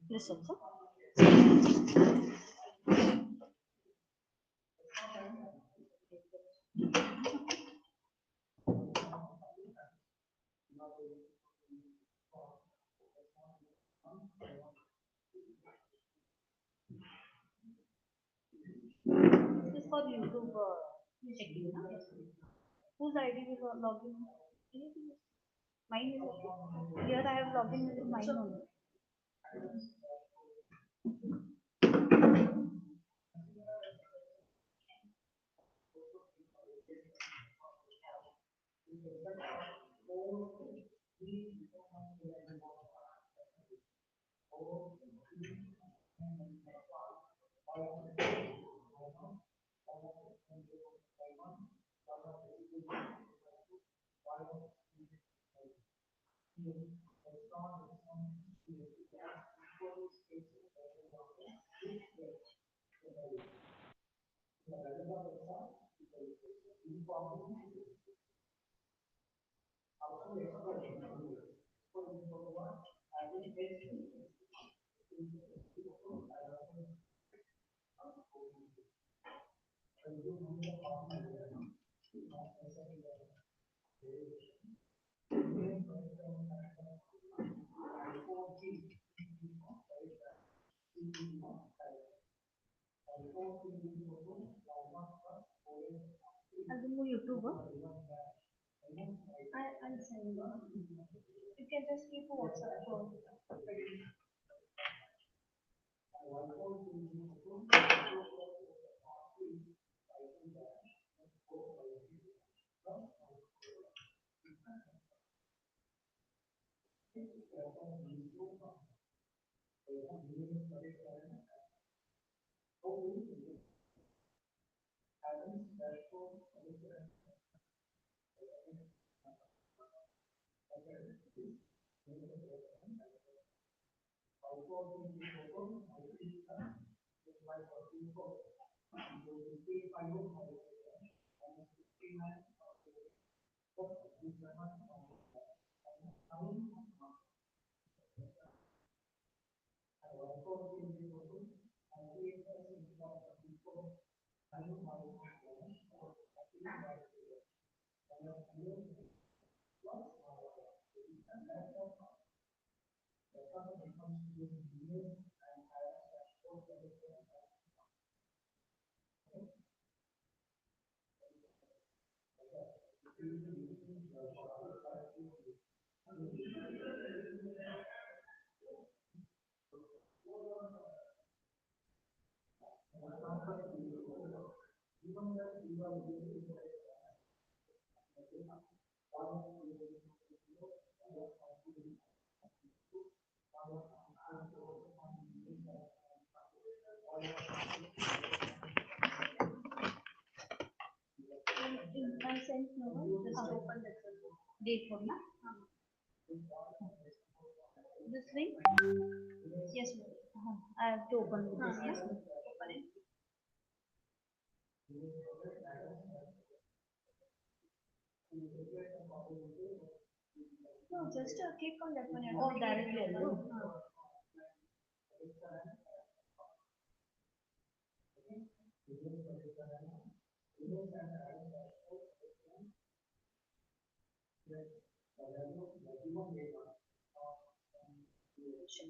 This also. This is for YouTube checking. Na? Whose ID will log in? Mine is okay. Here I have logged in with mine only. I'll do YouTube. I'll send you. You can just keep a WhatsApp call. I sent no one. Just open this date for now. This link? Yes, ma'am. I have to open this. Yes, ma'am. Open it. No, just click on that one. Oh, directly.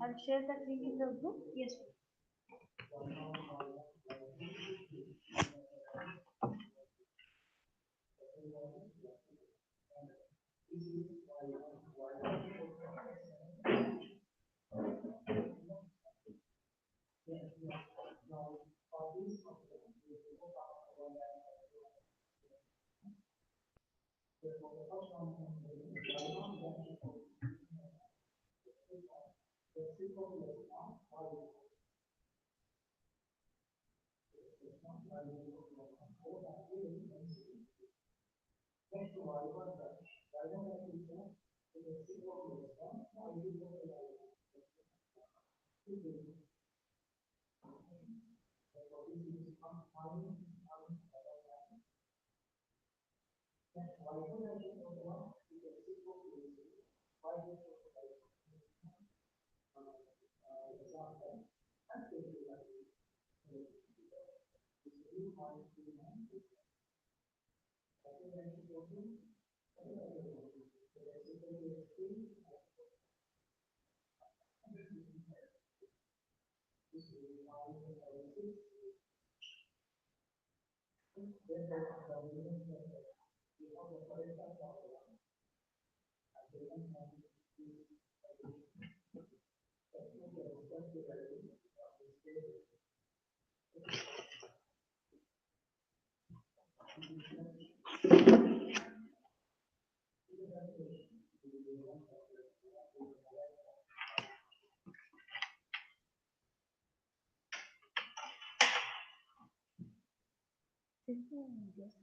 I'll share that link in the group. Yes. This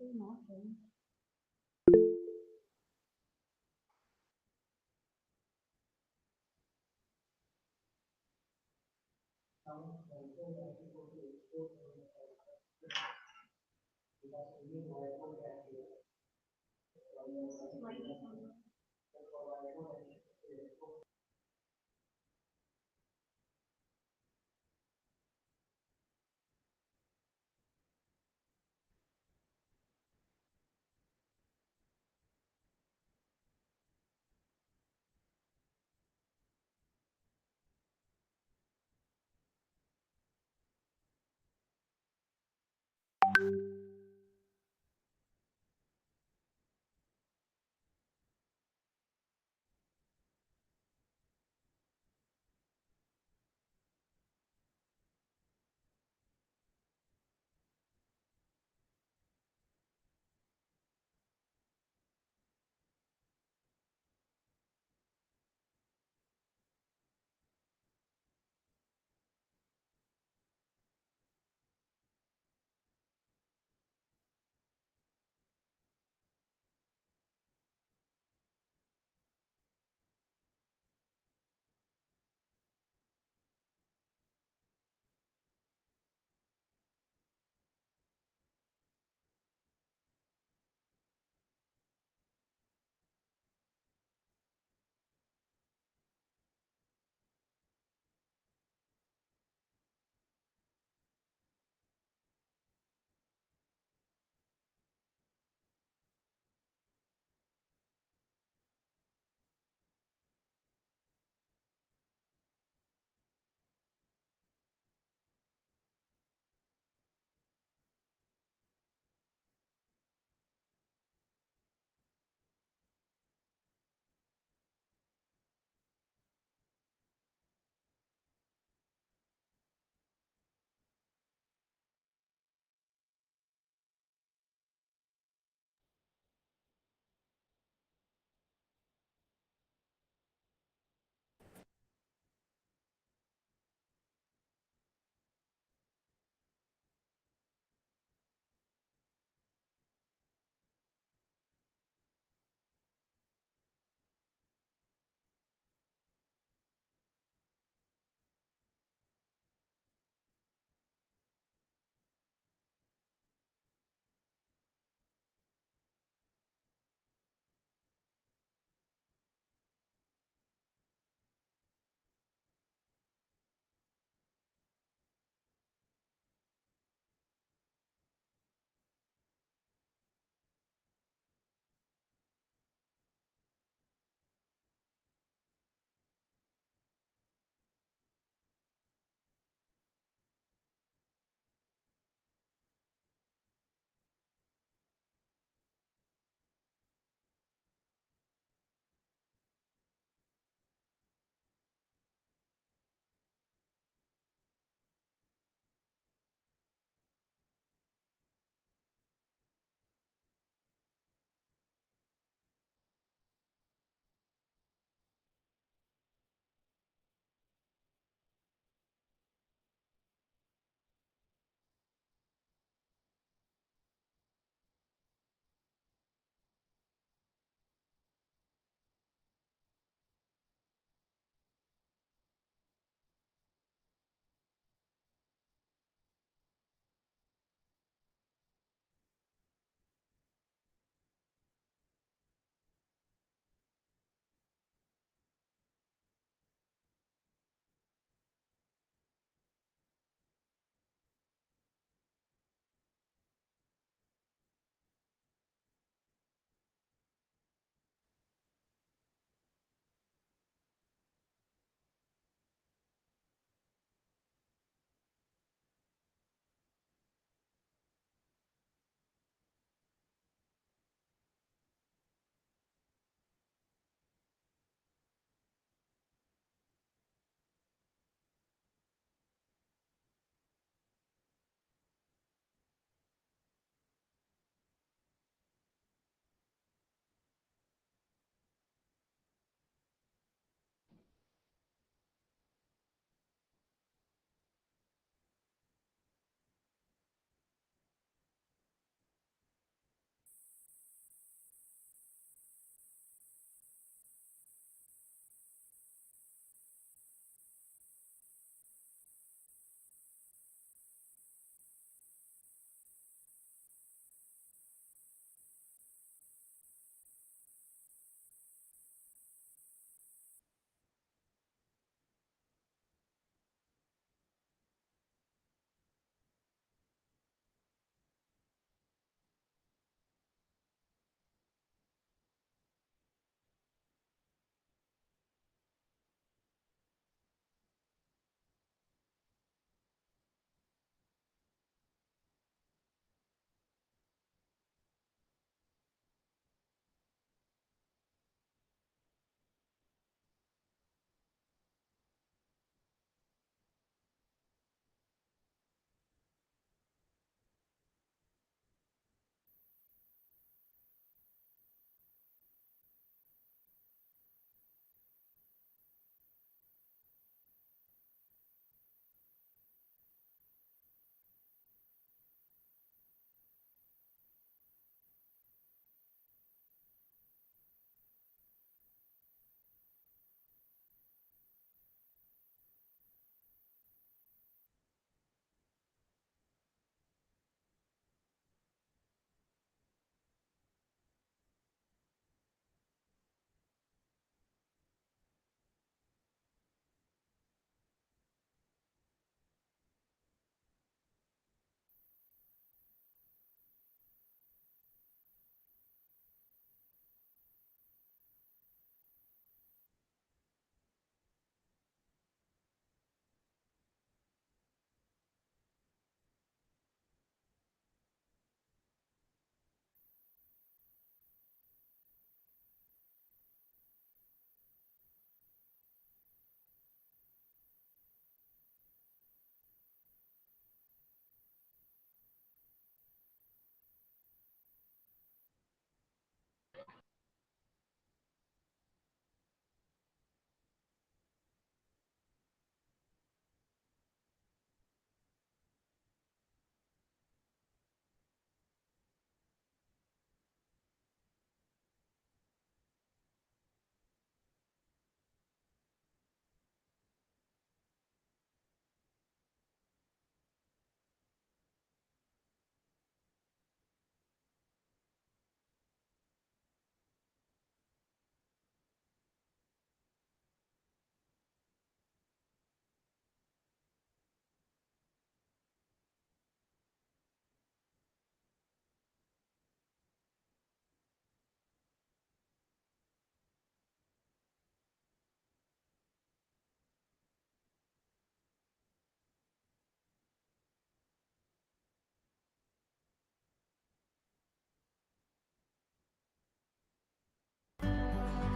is not right.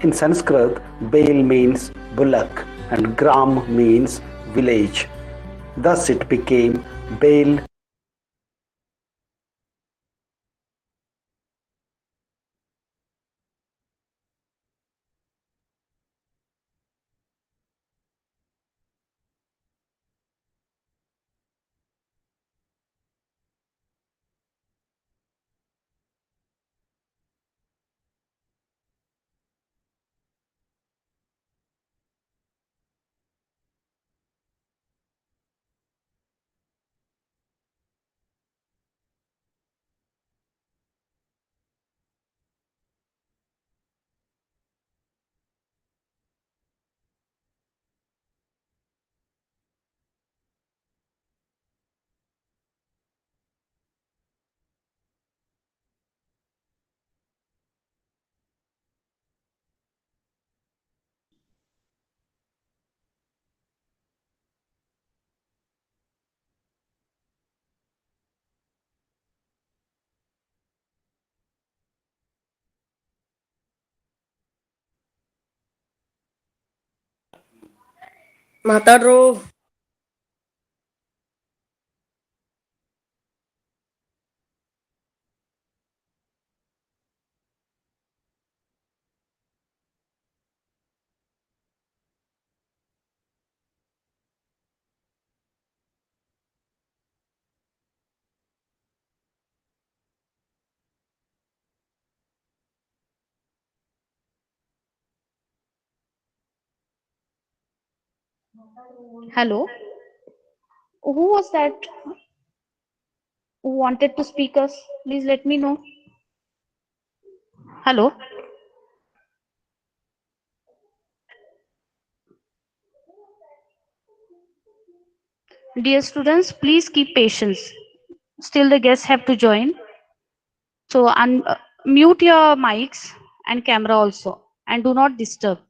In Sanskrit, Bail means bullock and Gram means village. Thus it became Bail. ಮಾತಾಡ್ರು. Hello. Who was that who wanted to speak us? Please let me know. Hello. Dear students, please keep patience. Still the guests have to join. So mute your mics and camera also and do not disturb.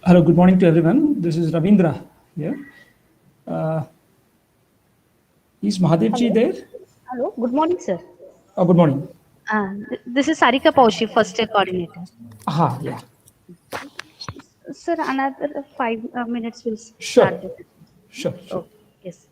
Hello, good morning to everyone. This is Ravindra here. Is Mahadevji there? Hello. Good morning, sir. Oh, good morning. This is Sarika Paushi, first year coordinator. Aha, yeah. Sir, another 5 minutes will Sure. start the. Sure. Okay. Yes.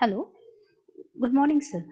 Hello. Good morning, sir.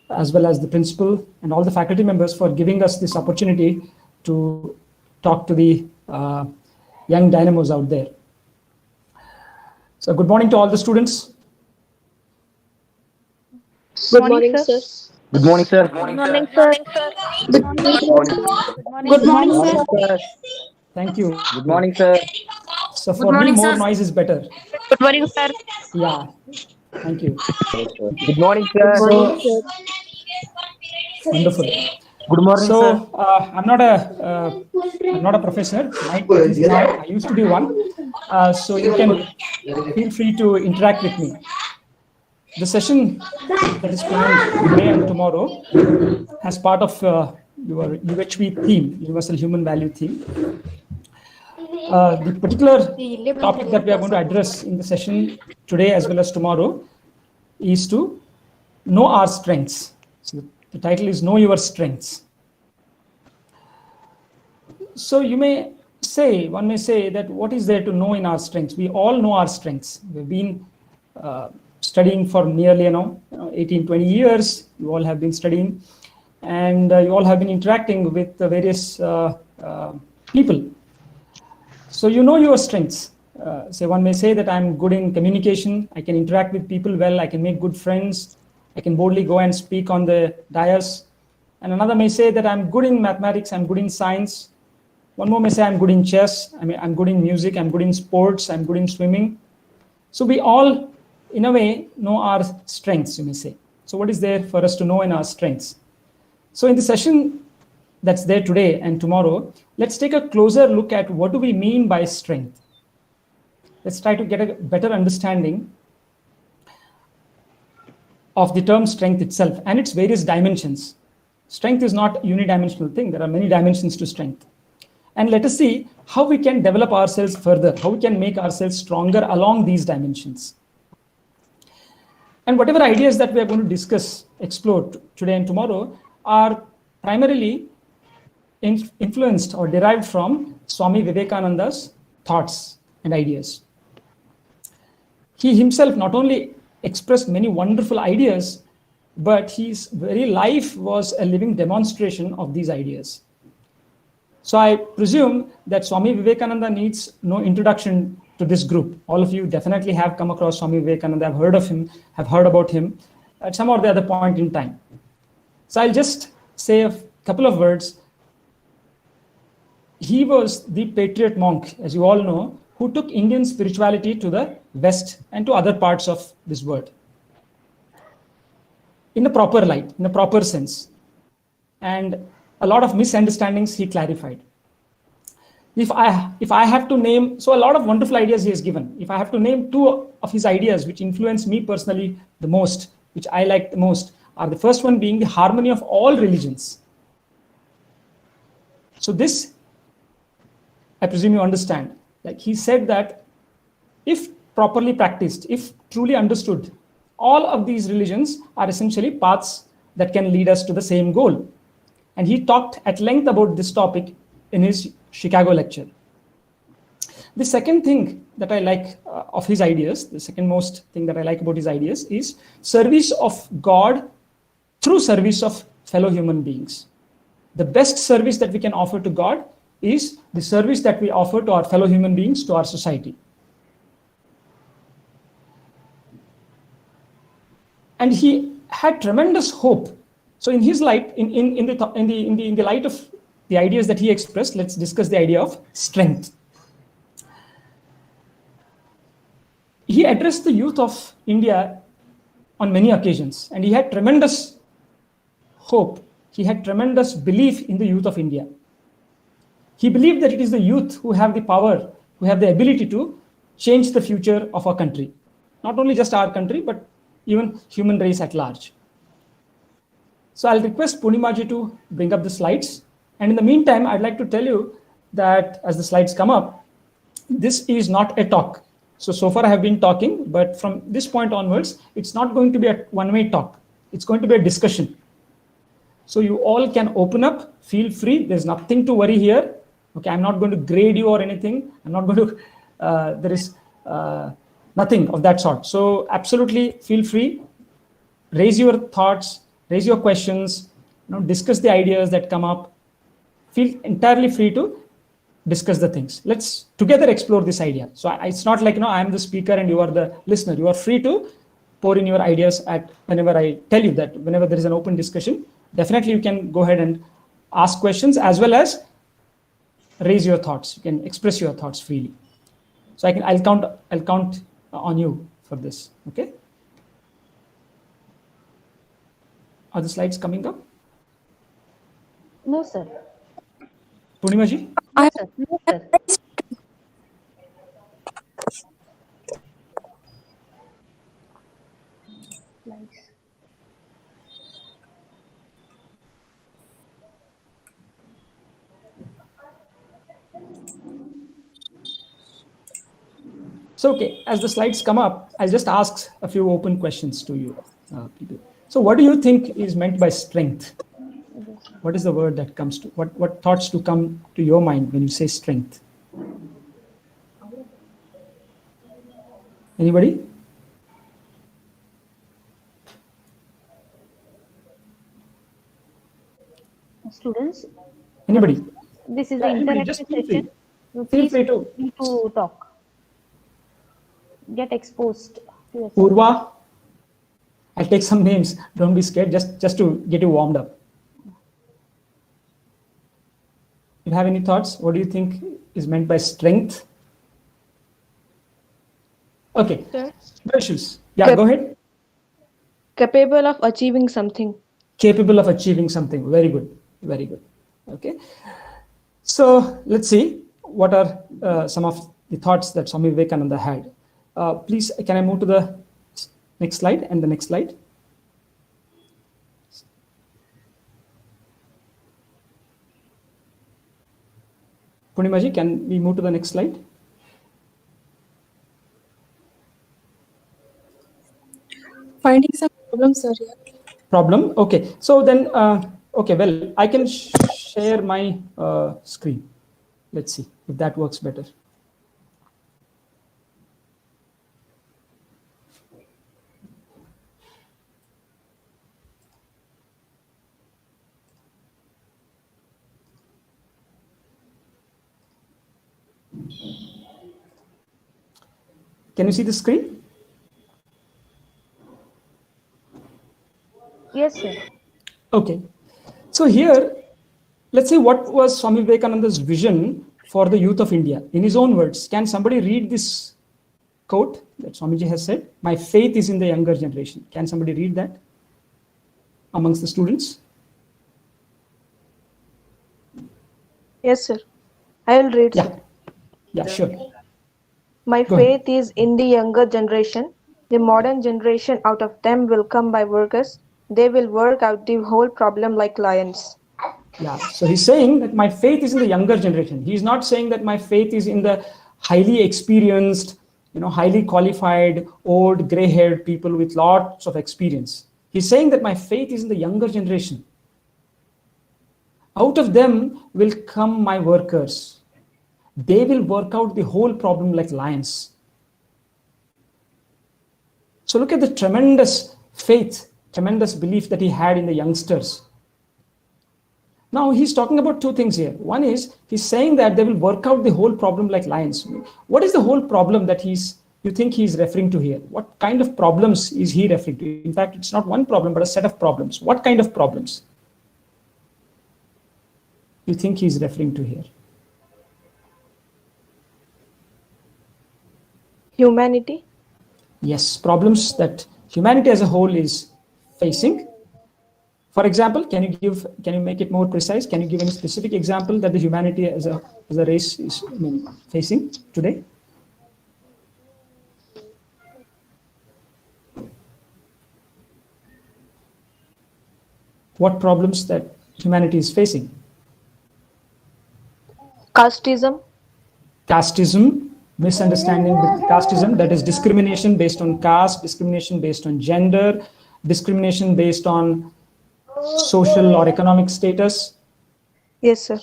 as well as the principal and all the faculty members for giving us this opportunity to talk to the young dynamos out there. So good morning to all the students. Good morning, sir. Good morning, sir. Good morning, sir. Good morning, Good morning. Good morning, Good sir. morning, sir. Thank you. Good morning, sir. So for me, more noise is better. Good morning, sir. Yeah, thank you. Good morning, Good sir. morning, So sir. wonderful. Good morning, sir. So I'm not a professor. I used to be one. So you can feel free to interact with me. The session that is planned today and tomorrow as part of your UHV theme, Universal Human Value theme. The particular topic that we are going to address in the session today as well as tomorrow is to know our strengths. So the title is Know Your Strengths. So one may say that what is there to know in our strengths? We all know our strengths. We've been studying for nearly 18, 20 years. You all have been studying, and you all have been interacting with the various people. So you know your strengths. One may say that I'm good in communication. I can interact with people well. I can make good friends. I can boldly go and speak on the dais. And another may say that I'm good in mathematics. I'm good in science. One more may say I'm good in chess. I'm good in music. I'm good in sports. I'm good in swimming. So we all, in a way, know our strengths, you may say. So what is there for us to know in our strengths? So in the session that's there today and tomorrow, let's take a closer look at what do we mean by strength. Let's try to get a better understanding of the term strength itself and its various dimensions. Strength is not a unidimensional thing. There are many dimensions to strength. And let us see how we can develop ourselves further, how we can make ourselves stronger along these dimensions. And whatever ideas that we are going to discuss, explore today and tomorrow are primarily influenced or derived from Swami Vivekananda's thoughts and ideas. He himself not only expressed many wonderful ideas, but his very life was a living demonstration of these ideas. So I presume that Swami Vivekananda needs no introduction to this group. All of you definitely have come across Swami Vivekananda, have heard of him, have heard about him at some or the other point in time. So I'll just say a couple of words. He was the patriot monk, as you all know, who took Indian spirituality to the West and to other parts of this world. in a proper light, in a proper sense. And a lot of misunderstandings he clarified. If I have to name, so a lot of wonderful ideas he has given. If I have to name two of his ideas which influenced me personally the most, which I like the most, are the first one being the harmony of all religions. So this, I presume you understand. Like he said that if properly practiced, if truly understood, all of these religions are essentially paths that can lead us to the same goal. And he talked at length about this topic in his Chicago lecture. The second thing that I like of his ideas, the second most thing that I like about his ideas is service of God through service of fellow human beings. The best service that we can offer to God is the service that we offer to our fellow human beings, to our society. And he had tremendous hope. So in his light, in the light of the ideas that he expressed, let's discuss the idea of strength. He addressed the youth of India on many occasions, and he had tremendous hope. He had tremendous belief in the youth of India. He believed that it is the youth who have the power, who have the ability to change the future of our country. Not only just our country, but even human race at large. So I'll request Purnimaji to bring up the slides. And in the meantime, I'd like to tell you that as the slides come up, this is not a talk. So far I have been talking, but from this point onwards, it's not going to be a one-way talk. It's going to be a discussion. So you all can open up, feel free. There's nothing to worry here. Okay, I'm not going to grade you or anything. I'm not going to, there is nothing of that sort. So absolutely feel free. Raise your thoughts, raise your questions, discuss the ideas that come up. Feel entirely free to discuss the things. Let's together explore this idea. So it's not like, I'm the speaker and you are the listener. You are free to pour in your ideas at whenever I tell you that, whenever there is an open discussion, definitely you can go ahead and ask questions as well as raise your thoughts. You can express your thoughts freely. So I'll count on you for this. Okay. Are the slides coming up? No, sir. Purnimaji? No, sir. No, sir. Slides. So, okay, as the slides come up, I'll just ask a few open questions to you people. So what do you think is meant by strength? What is the word that comes to, what thoughts to come to your mind when you say strength? Anybody? Students, Anybody? this is the interactive Just session. You feel please free to. need to talk. Get exposed to yourself. Purva, I'll take some names. Don't be scared, just to get you warmed up. You have any thoughts? What do you think is meant by strength? Okay. Sir? No issues. Yeah, go ahead. Capable of achieving something. Capable of achieving something. Very good. Very good. Okay. So let's see what are some of the thoughts that Swami Vivekananda had. Please, can I move to the next slide and the next slide? Purnimaji, can we move to the next slide? Finding some problems, sir. Yeah. Problem? Okay. So then, okay, well, I can share my screen. Let's see if that works better. Can you see the screen? Yes, sir. Okay. So here, let's see what was Swami Vivekananda's vision for the youth of India. In his own words, can somebody read this quote that Swamiji has said? My faith is in the younger generation. Can somebody read that? amongst the students? Yes, sir. I will read, sir. Yeah, sure. My Go ahead. faith is in the younger generation. The modern generation out of them will come by workers. They will work out the whole problem like lions. Yeah, so he's saying that my faith is in the younger generation. He's not saying that my faith is in the highly experienced, highly qualified, old, gray-haired people with lots of experience. He's saying that my faith is in the younger generation. Out of them will come my workers. They will work out the whole problem like lions. So look at the tremendous faith, tremendous belief that he had in the youngsters. Now he's talking about two things here. One is he's saying that they will work out the whole problem like lions. What is the whole problem that you think he's referring to here? What kind of problems is he referring to? In fact, it's not one problem, but a set of problems. What kind of problems you think he's referring to here? Humanity? Yes, problems that humanity as a whole is facing. For example, can you make it more precise? Can you give any specific example that the humanity as a race is facing today? What problems that humanity is facing? Casteism? Casteism, misunderstanding with casteism, that is discrimination based on caste, discrimination based on gender, discrimination based on social or economic status. Yes, sir.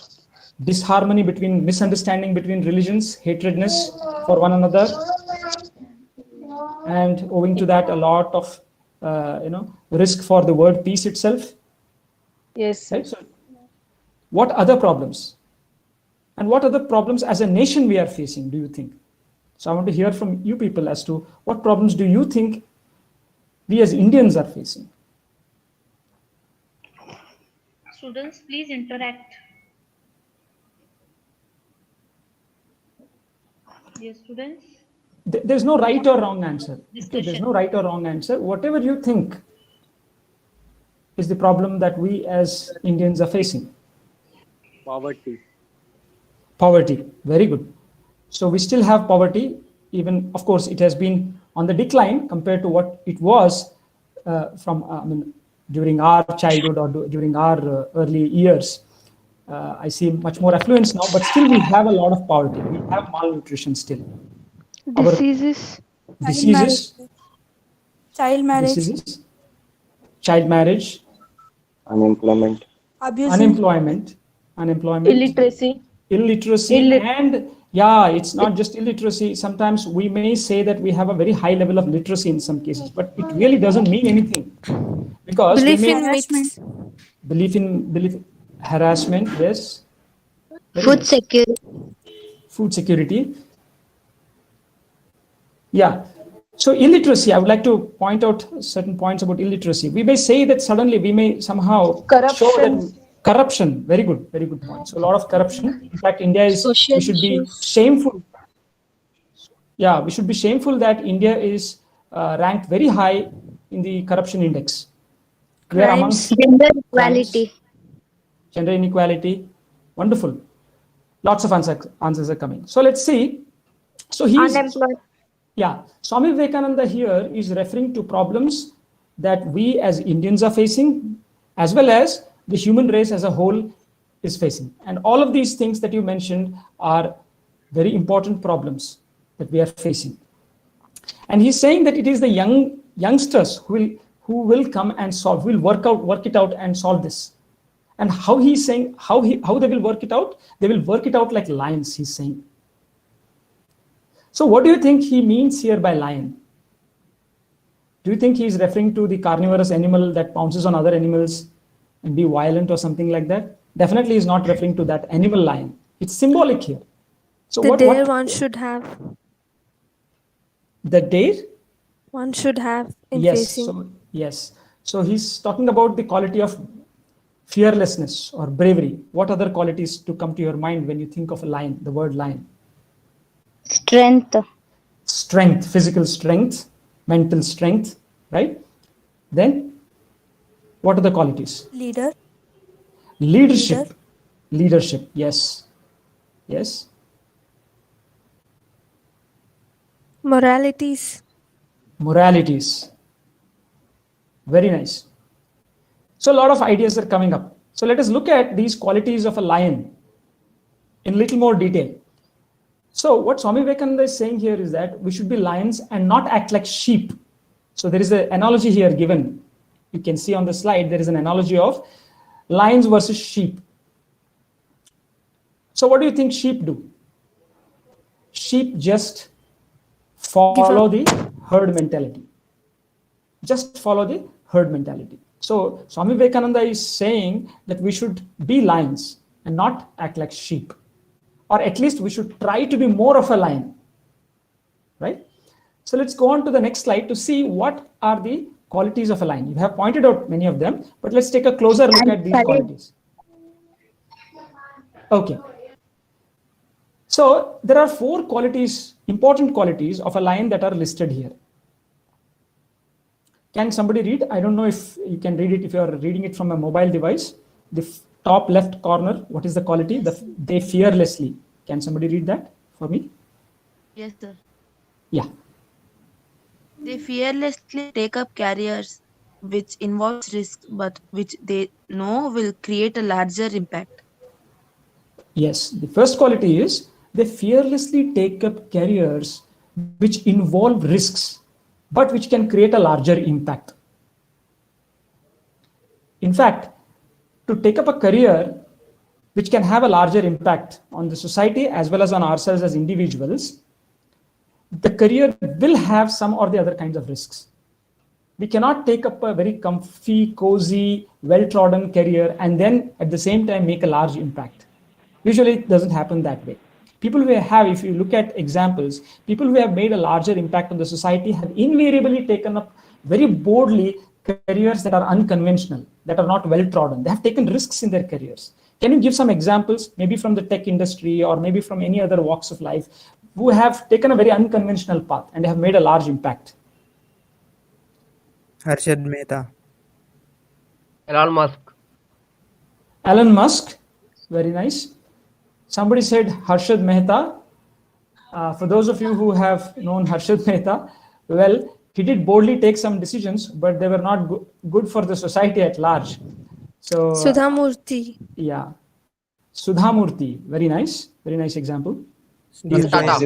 Disharmony misunderstanding between religions, hatredness for one another, and owing to that, a lot of risk for the word peace itself. Yes, sir. Right? So, what other problems? And what other problems as a nation we are facing, do you think? So I want to hear from you people as to what problems do you think we as Indians are facing? Students, please interact. Dear students. There's no right or wrong answer. Okay, there's no right or wrong answer. Whatever you think is the problem that we as Indians are facing. Poverty. Poverty, very good. So we still have poverty, even, of course, it has been on the decline compared to what it was during our childhood or during our early years. I see much more affluence now, but still we have a lot of poverty. We have malnutrition still. Diseases. Child marriage. Child marriage. Unemployment. Abusing. Unemployment. Illiteracy. And yeah, it's not just illiteracy. Sometimes we may say that we have a very high level of literacy in some cases, but it really doesn't mean anything. Because belief in myths. Belief harassment, yes. Food security. Yeah. So illiteracy, I would like to point out certain points about illiteracy. We may say that suddenly we may somehow show that corruption, very good point. So a lot of corruption. In fact, India is, we should be shameful. Yeah, we should be shameful that India is ranked very high in the corruption index. We are amongst gender equality. Gender inequality, wonderful. Lots of answers are coming. So let's see. So he's Unemployed. Yeah, Swami Vivekananda here is referring to problems that we as Indians are facing, as well as the human race as a whole is facing. And all of these things that you mentioned are very important problems that we are facing. And he's saying that it is the youngsters who will come and solve, will work it out and solve this. And how he's saying, how they will work it out? They will work it out like lions, he's saying. So what do you think he means here by lion? Do you think he's referring to the carnivorous animal that pounces on other animals and be violent or something like that? Definitely he's not referring to that animal lion. It's symbolic here. So The dare one should have. The dare? One should have in Yes. facing. Yes. So he's talking about the quality of fearlessness or bravery. What other qualities to come to your mind when you think of a lion, the word lion? Strength, physical strength, mental strength, right? Then What are the qualities? Leader. Leadership. Leadership. Yes. Yes. Moralities. Moralities. Very nice. So a lot of ideas are coming up. So let us look at these qualities of a lion in a little more detail. So what Swami Vivekananda is saying here is that we should be lions and not act like sheep. So there is an analogy here given. You can see on the slide, there is an analogy of lions versus sheep. So what do you think sheep do? Sheep just follow the herd mentality. Just follow the herd mentality. So Swami Vivekananda is saying that we should be lions and not act like sheep. Or at least we should try to be more of a lion. Right? So let's go on to the next slide to see what are the qualities of a lion. You have pointed out many of them, but let's take a closer look at these qualities. Okay. So there are 4 qualities, important qualities of a lion that are listed here. Can somebody read? I don't know if you can read it if you are reading it from a mobile device. The top left corner, what is the quality? They fearlessly. Can somebody read that for me? Yes, sir. Yeah. They fearlessly take up careers which involves risk, but which they know will create a larger impact. Yes, the first quality is they fearlessly take up careers which involve risks, but which can create a larger impact. In fact, to take up a career which can have a larger impact on the society as well as on ourselves as individuals, the career will have some or the other kinds of risks. We cannot take up a very comfy, cozy, well-trodden career and then at the same time make a large impact. Usually it doesn't happen that way. People who have, if you look at examples, people who have made a larger impact on the society have invariably taken up very boldly careers that are unconventional, that are not well-trodden. They have taken risks in their careers. Can you give some examples, maybe from the tech industry or maybe from any other walks of life, who have taken a very unconventional path and have made a large impact? Harshad Mehta. Elon Musk. Elon Musk, very nice. Somebody said Harshad Mehta. For those of you who have known Harshad Mehta, well, he did boldly take some decisions, but they were not good for the society at large. So Sudhamurthy. yeah, Sudhamurthy, very nice example. Steve Jobs.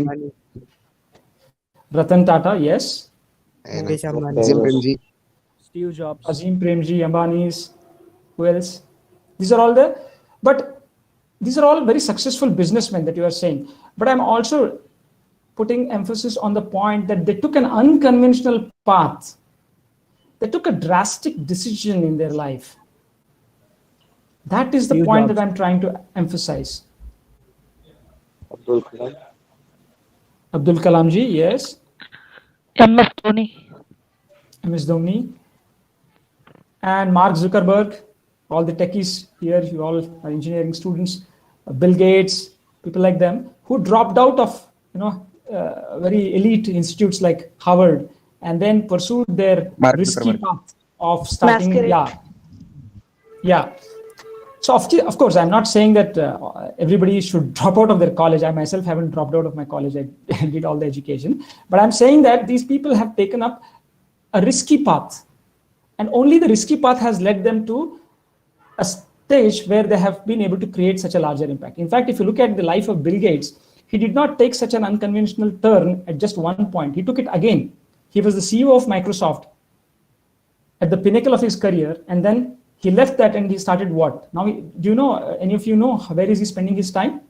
Ratan Tata, yes. Mukesh Ambani. Steve Jobs. Azim Premji, Ambani's, who else? These are all very successful businessmen that you are saying. But I'm also putting emphasis on the point that they took an unconventional path. They took a drastic decision in their life. That is the Steve point Jobs. that I'm trying to emphasize. Abdul Kalam. Abdul Kalamji, yes. MS Dhoni. MS Dhoni. And Mark Zuckerberg, all the techies here, you all are engineering students, Bill Gates, people like them, who dropped out of very elite institutes like Harvard and then pursued their risky path of starting. Yeah. So of course, I'm not saying that everybody should drop out of their college. I myself haven't dropped out of my college. I did all the education. But I'm saying that these people have taken up a risky path. And only the risky path has led them to a stage where they have been able to create such a larger impact. In fact, if you look at the life of Bill Gates, he did not take such an unconventional turn at just one point. He took it again. He was the CEO of Microsoft at the pinnacle of his career, and then he left that and he started what? Now, do you know, any of you know, where is he spending his time?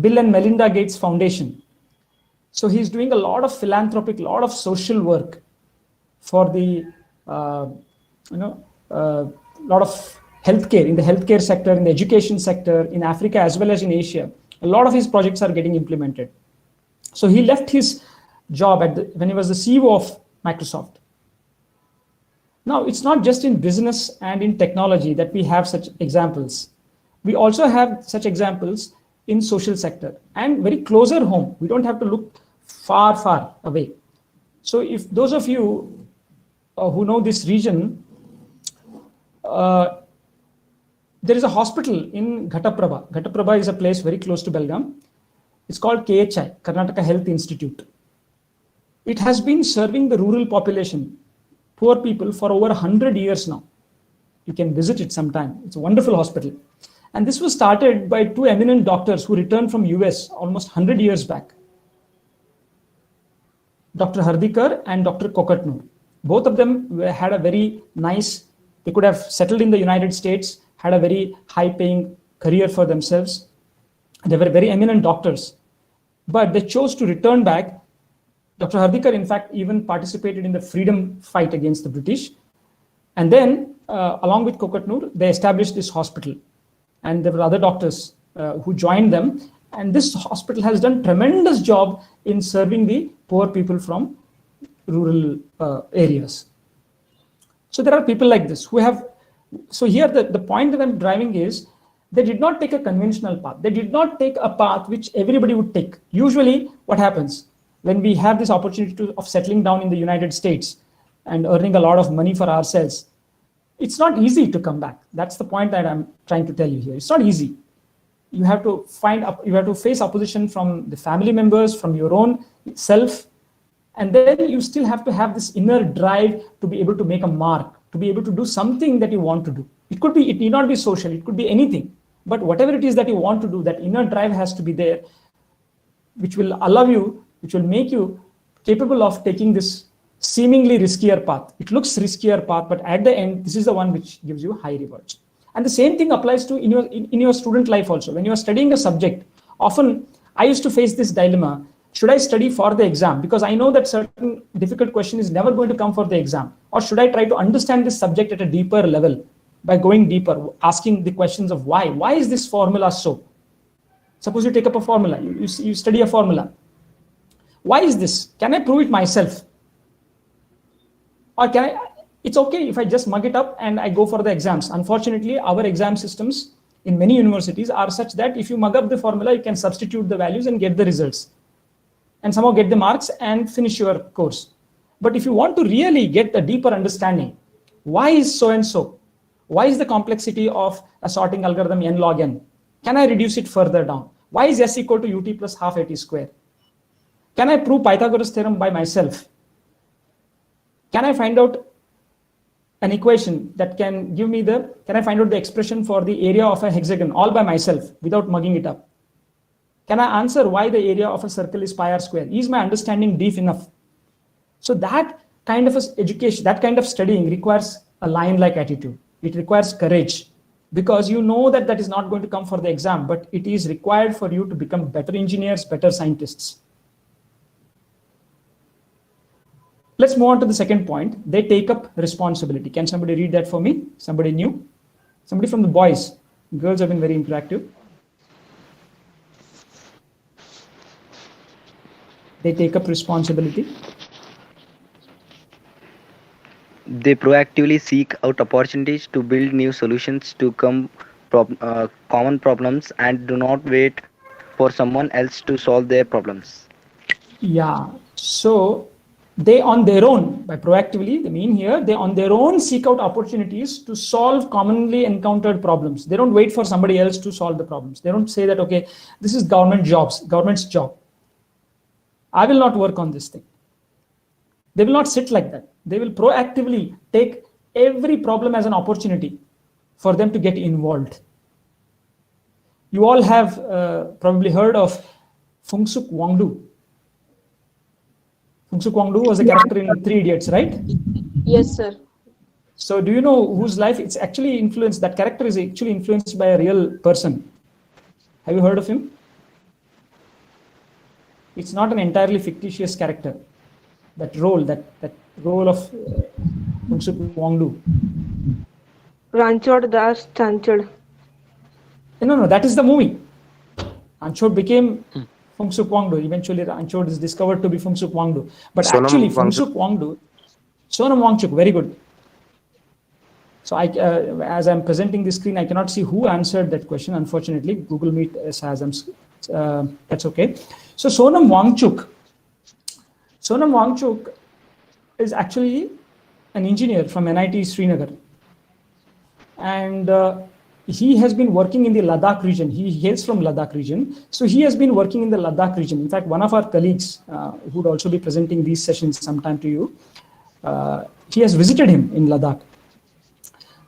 Bill and Melinda Gates Foundation. So he's doing a lot of philanthropic, lot of social work for the, lot of healthcare, in the healthcare sector, in the education sector, in Africa as well as in Asia. A lot of his projects are getting implemented. So he left his job when he was the CEO of Microsoft. Now, it's not just in business and in technology that we have such examples. We also have such examples in social sector and very closer home. We don't have to look far away. So if those of you who know this region, there is a hospital in Ghataprabha. Ghataprabha is a place very close to Belgaum. It's called KHI, Karnataka Health Institute. It has been serving the rural population, poor people, for over 100 years now. You can visit it sometime. It's a wonderful hospital. And this was started by two eminent doctors who returned from US almost 100 years back. Dr. Hardikar and Dr. Kokatnur. Both of them had a very nice, they could have settled in the United States, had a very high paying career for themselves. They were very eminent doctors, but they chose to return back. Dr. Hardikar, in fact, even participated in the freedom fight against the British. And then, along with Kokatnur, they established this hospital. And there were other doctors who joined them. And this hospital has done tremendous job in serving the poor people from rural areas. So there are people like this who have, so here the point that I'm driving is, they did not take a conventional path. They did not take a path which everybody would take. Usually what happens when we have this opportunity of settling down in the United States and earning a lot of money for ourselves, it's not easy to come back. That's the point that I'm trying to tell you here. It's not easy. You have to face opposition from the family members, from your own self, and then you still have to have this inner drive to be able to make a mark, to be able to do something that you want to do. It need not be social, it could be anything. But whatever it is that you want to do, that inner drive has to be there, which will allow you, which will make you capable of taking this seemingly riskier path. It looks riskier path, but at the end, this is the one which gives you high rewards. And the same thing applies to in your student life also. When you are studying a subject, often I used to face this dilemma. Should I study for the exam? Because I know that certain difficult question is never going to come for the exam. Or should I try to understand this subject at a deeper level by going deeper, asking the questions of why? Why is this formula so? Suppose you take up a formula, you study a formula. Why is this? Can I prove it myself? Or it's okay if I just mug it up and I go for the exams. Unfortunately, our exam systems in many universities are such that if you mug up the formula, you can substitute the values and get the results. And somehow get the marks and finish your course. But if you want to really get a deeper understanding, why is so and so? Why is the complexity of a sorting algorithm n log n? Can I reduce it further down? Why is s equal to ut plus half at square? Can I prove Pythagoras theorem by myself? Can I find out an equation that can give me can I find out the expression for the area of a hexagon all by myself without mugging it up? Can I answer why the area of a circle is pi r square? Is my understanding deep enough? So that kind of education, that kind of studying requires a lion-like attitude. It requires courage, because you know that that is not going to come for the exam, but it is required for you to become better engineers, better scientists. Let's move on to the second point. They take up responsibility. Can somebody read that for me? Somebody new? Somebody from the boys. Girls have been very interactive. They take up responsibility. They proactively seek out opportunities to build new solutions to common problems and do not wait for someone else to solve their problems. Yeah, so they on their own, by proactively, they mean here, they on their own seek out opportunities to solve commonly encountered problems. They don't wait for somebody else to solve the problems. They don't say that, okay, this is government's job. I will not work on this thing. They will not sit like that. They will proactively take every problem as an opportunity for them to get involved. You all have probably heard of Phung-Suk Wangdu. Phung-Suk Wangdu was a character in Three Idiots, right? Yes, sir. So do you know whose life it's actually influenced? That character is actually influenced by a real person. Have you heard of him? It's not an entirely fictitious character. That role of Phung-Suk Wangdu. Ranchod Das Chanchad. No, that is the movie. Ranchod became Phung-Suk Wangdu. Eventually, Ranchod is discovered to be Phung-Suk Wangdu. But actually, Phung-Suk Wangdu, Sonam Wangchuk, very good. So as I'm presenting the screen, I cannot see who answered that question. Unfortunately, Google Meet has them. That's okay. So Sonam Wangchuk is actually an engineer from NIT Srinagar. And he has been working in the Ladakh region. He hails from Ladakh region. So he has been working in the Ladakh region. In fact, one of our colleagues who would also be presenting these sessions sometime to you, he has visited him in Ladakh.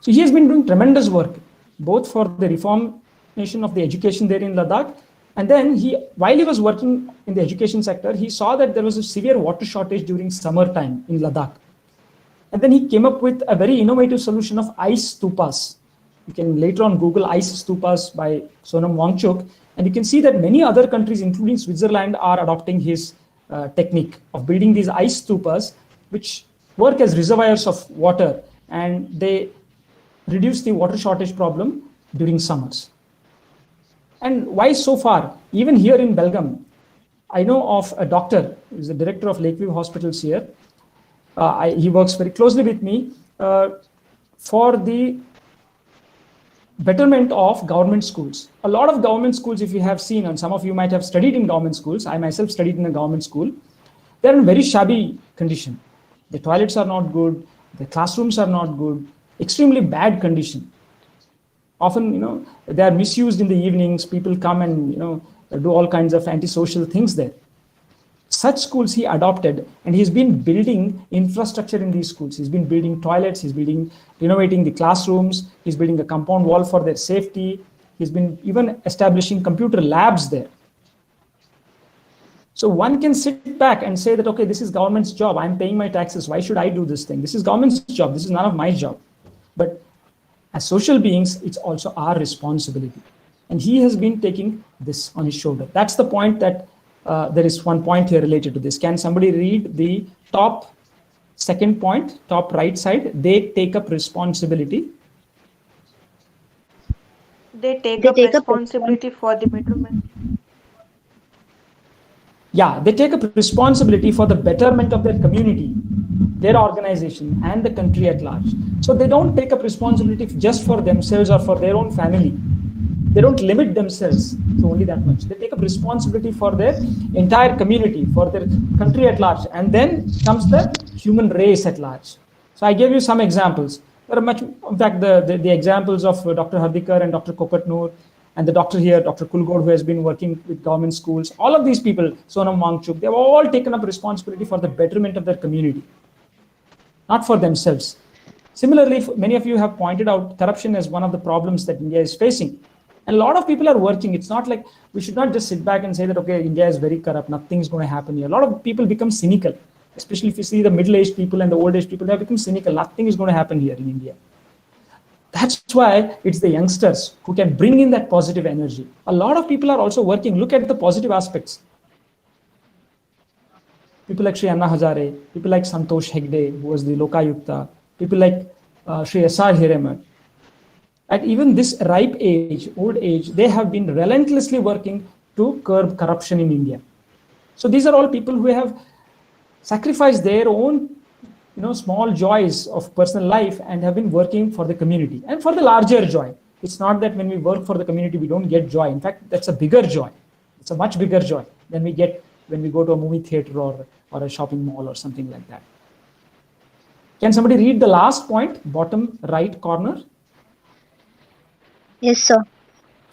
So he has been doing tremendous work, both for the reformation of the education there in Ladakh. And then while he was working in the education sector, he saw that there was a severe water shortage during summertime in Ladakh. And then he came up with a very innovative solution of ice stupas. You can later on Google ice stupas by Sonam Wangchuk, and you can see that many other countries, including Switzerland, are adopting his technique of building these ice stupas, which work as reservoirs of water, and they reduce the water shortage problem during summers. And why so far? Even here in Belgium, I know of a doctor who is the director of Lakeview Hospitals here. He works very closely with me for the betterment of government schools. A lot of government schools, if you have seen, and some of you might have studied in government schools, I myself studied in a government school, they're in very shabby condition. The toilets are not good, the classrooms are not good, extremely bad condition. Often, they are misused in the evenings, people come and, do all kinds of antisocial things there. Such schools he adopted, and he's been building infrastructure in these schools. He's been building toilets, he's renovating the classrooms, he's building a compound wall for their safety. He's been even establishing computer labs there. So one can sit back and say that, okay, this is government's job. I'm paying my taxes. Why should I do this thing? This is government's job. This is none of my job. But as social beings, it's also our responsibility. And he has been taking this on his shoulder. That's the point that there is one point here related to this. Can somebody read the second point, top right side? They take up responsibility. They take up responsibility for the betterment. Yeah, they take up responsibility for the betterment of their community, their organization, and the country at large. So they don't take up responsibility just for themselves or for their own family. They don't limit themselves to only that much. They take up responsibility for their entire community, for their country at large. And then comes the human race at large. So I gave you some examples. There are much, in fact, the examples of Dr. Hardikar and Dr. Kokatnoor, and the doctor here, Dr. Kulgod, who has been working with government schools. All of these people, Sonam Wangchuk, they've all taken up responsibility for the betterment of their community, not for themselves. Similarly, many of you have pointed out corruption as one of the problems that India is facing. And a lot of people are working. It's not like we should not just sit back and say that, okay, India is very corrupt, nothing's going to happen here. A lot of people become cynical, especially if you see the middle-aged people and the old-aged people, they have become cynical. Nothing is going to happen here in India. That's why it's the youngsters who can bring in that positive energy. A lot of people are also working. Look at the positive aspects. People like Sri Anna Hazare, people like Santosh Hegde, who was the Lokayukta, people like Sri S.R. Hiremat. At even this ripe age, old age, they have been relentlessly working to curb corruption in India. So these are all people who have sacrificed their own small joys of personal life and have been working for the community and for the larger joy. It's not that when we work for the community, we don't get joy. In fact, that's a bigger joy. It's a much bigger joy than we get when we go to a movie theater or a shopping mall or something like that. Can somebody read the last point, bottom right corner? Yes, sir.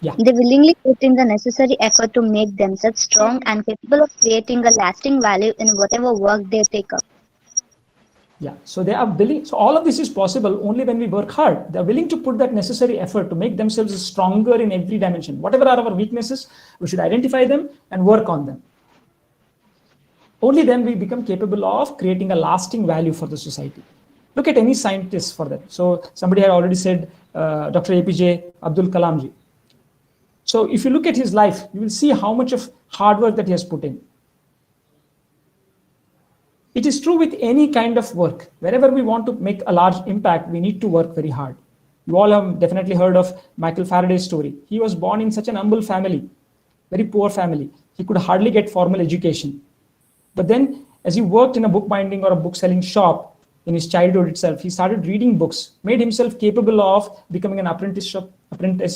Yeah. They willingly put in the necessary effort to make themselves strong and capable of creating a lasting value in whatever work they take up. Yeah, so they are willing. So all of this is possible only when we work hard. They are willing to put that necessary effort to make themselves stronger in every dimension. Whatever are our weaknesses, we should identify them and work on them. Only then we become capable of creating a lasting value for the society. Look at any scientist for that. So somebody had already said Dr. APJ Abdul Kalam ji. So if you look at his life, you will see how much of hard work that he has put in. It is true with any kind of work. Wherever we want to make a large impact, we need to work very hard. You all have definitely heard of Michael Faraday's story. He was born in such an humble family, very poor family. He could hardly get formal education. But then as he worked in a bookbinding or a book selling shop in his childhood itself, he started reading books, made himself capable of becoming an apprentice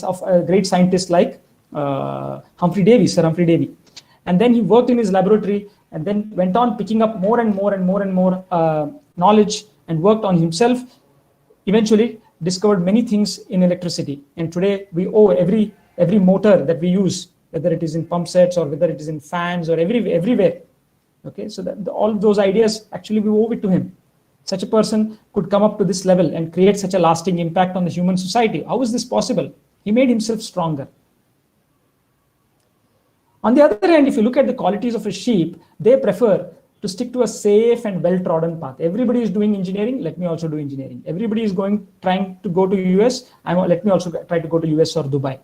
of a great scientist like Sir Humphrey Davy. And then he worked in his laboratory and then went on picking up more and more knowledge and worked on himself, eventually discovered many things in electricity. And today we owe every motor that we use, whether it is in pump sets or whether it is in fans or everywhere. Okay, so that all those ideas, actually we owe it to him. Such a person could come up to this level and create such a lasting impact on the human society. How is this possible? He made himself stronger. On the other hand, if you look at the qualities of a sheep, they prefer to stick to a safe and well-trodden path. Everybody is doing engineering, let me also do engineering. Everybody is trying to go to US, let me also try to go to US or Dubai.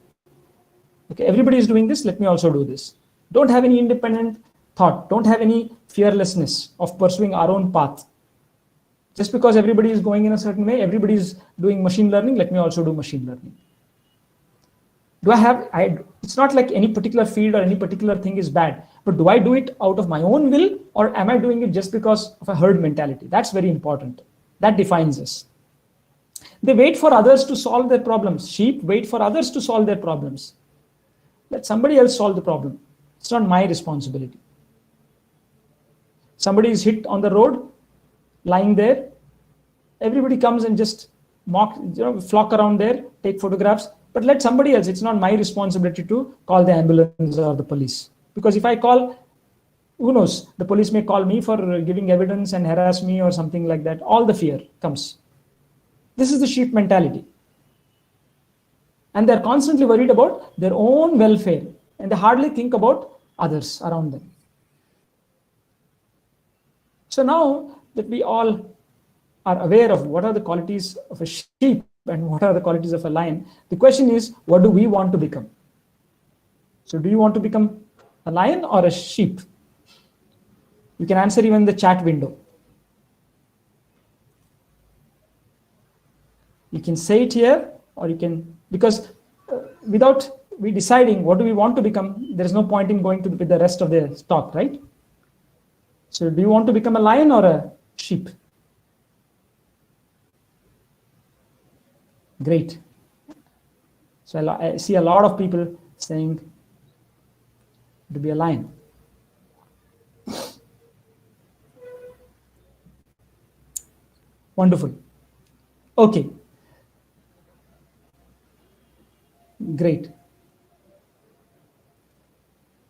Okay, everybody is doing this, let me also do this. Don't have any independent thought, don't have any fearlessness of pursuing our own path. Just because everybody is going in a certain way, everybody is doing machine learning, let me also do machine learning. It's not like any particular field or any particular thing is bad, but do I do it out of my own will, or am I doing it just because of a herd mentality? That's very important. That defines us. They wait for others to solve their problems. Sheep wait for others to solve their problems. Let somebody else solve the problem. It's not my responsibility. Somebody is hit on the road, lying there. Everybody comes and just flock around there, take photographs. But let somebody else, it's not my responsibility to call the ambulance or the police. Because if I call, who knows, the police may call me for giving evidence and harass me or something like that. All the fear comes. This is the sheep mentality. And they're constantly worried about their own welfare, and they hardly think about others around them. So now that we all are aware of what are the qualities of a sheep and what are the qualities of a lion, the question is, what do we want to become? So do you want to become a lion or a sheep? You can answer even in the chat window. You can say it here, or you can, because without we deciding what do we want to become, there is no point in going to with the rest of the talk, right? So do you want to become a lion or a sheep? Great. So I see a lot of people saying to be a lion. Wonderful. Okay. Great.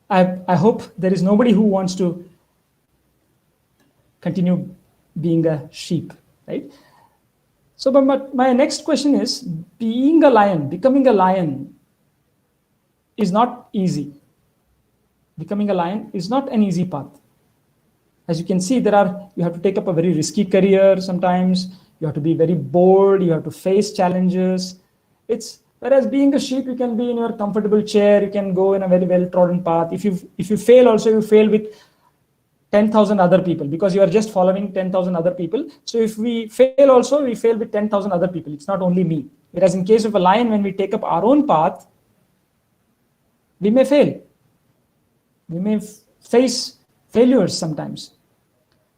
I hope there is nobody who wants to continue being a sheep, right? So my next question is, being a lion, becoming a lion is not easy. Becoming a lion is not an easy path. As you can see, you have to take up a very risky career sometimes. You have to be very bold. You have to face challenges. Whereas being a sheep, you can be in your comfortable chair. You can go in a very well-trodden path. If you fail also, you fail with 10,000 other people, because you are just following 10,000 other people. So if we fail also, we fail with 10,000 other people. It's not only me. Whereas in case of a lion, when we take up our own path, we may fail. We may face failures sometimes.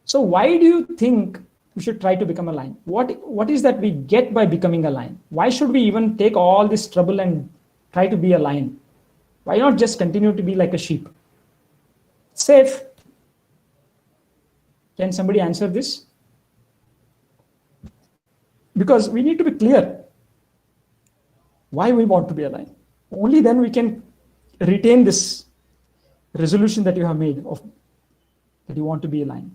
So why do you think we should try to become a lion? What is that we get by becoming a lion? Why should we even take all this trouble and try to be a lion? Why not just continue to be like a sheep? Safe. Can somebody answer this? Because we need to be clear why we want to be a lion. Only then we can retain this resolution that you have made of that you want to be a lion.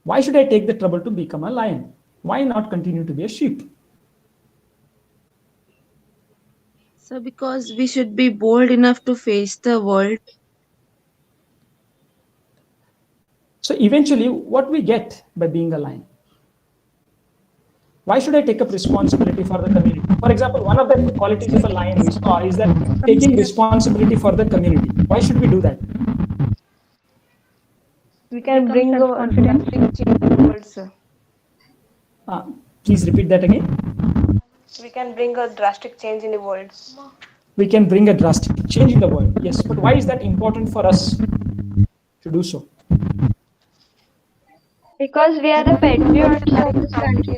Why should I take the trouble to become a lion? Why not continue to be a sheep? So because we should be bold enough to face the world. So eventually, what we get by being a lion? Why should I take up responsibility for the community? For example, one of the qualities of a lion we saw is that taking responsibility for the community. Why should we do that? We can bring a drastic change in the world, sir. Please repeat that again. We can bring a drastic change in the world. We can bring a drastic change in the world. Yes, but why is that important for us to do so? Because we are the patriots of this country.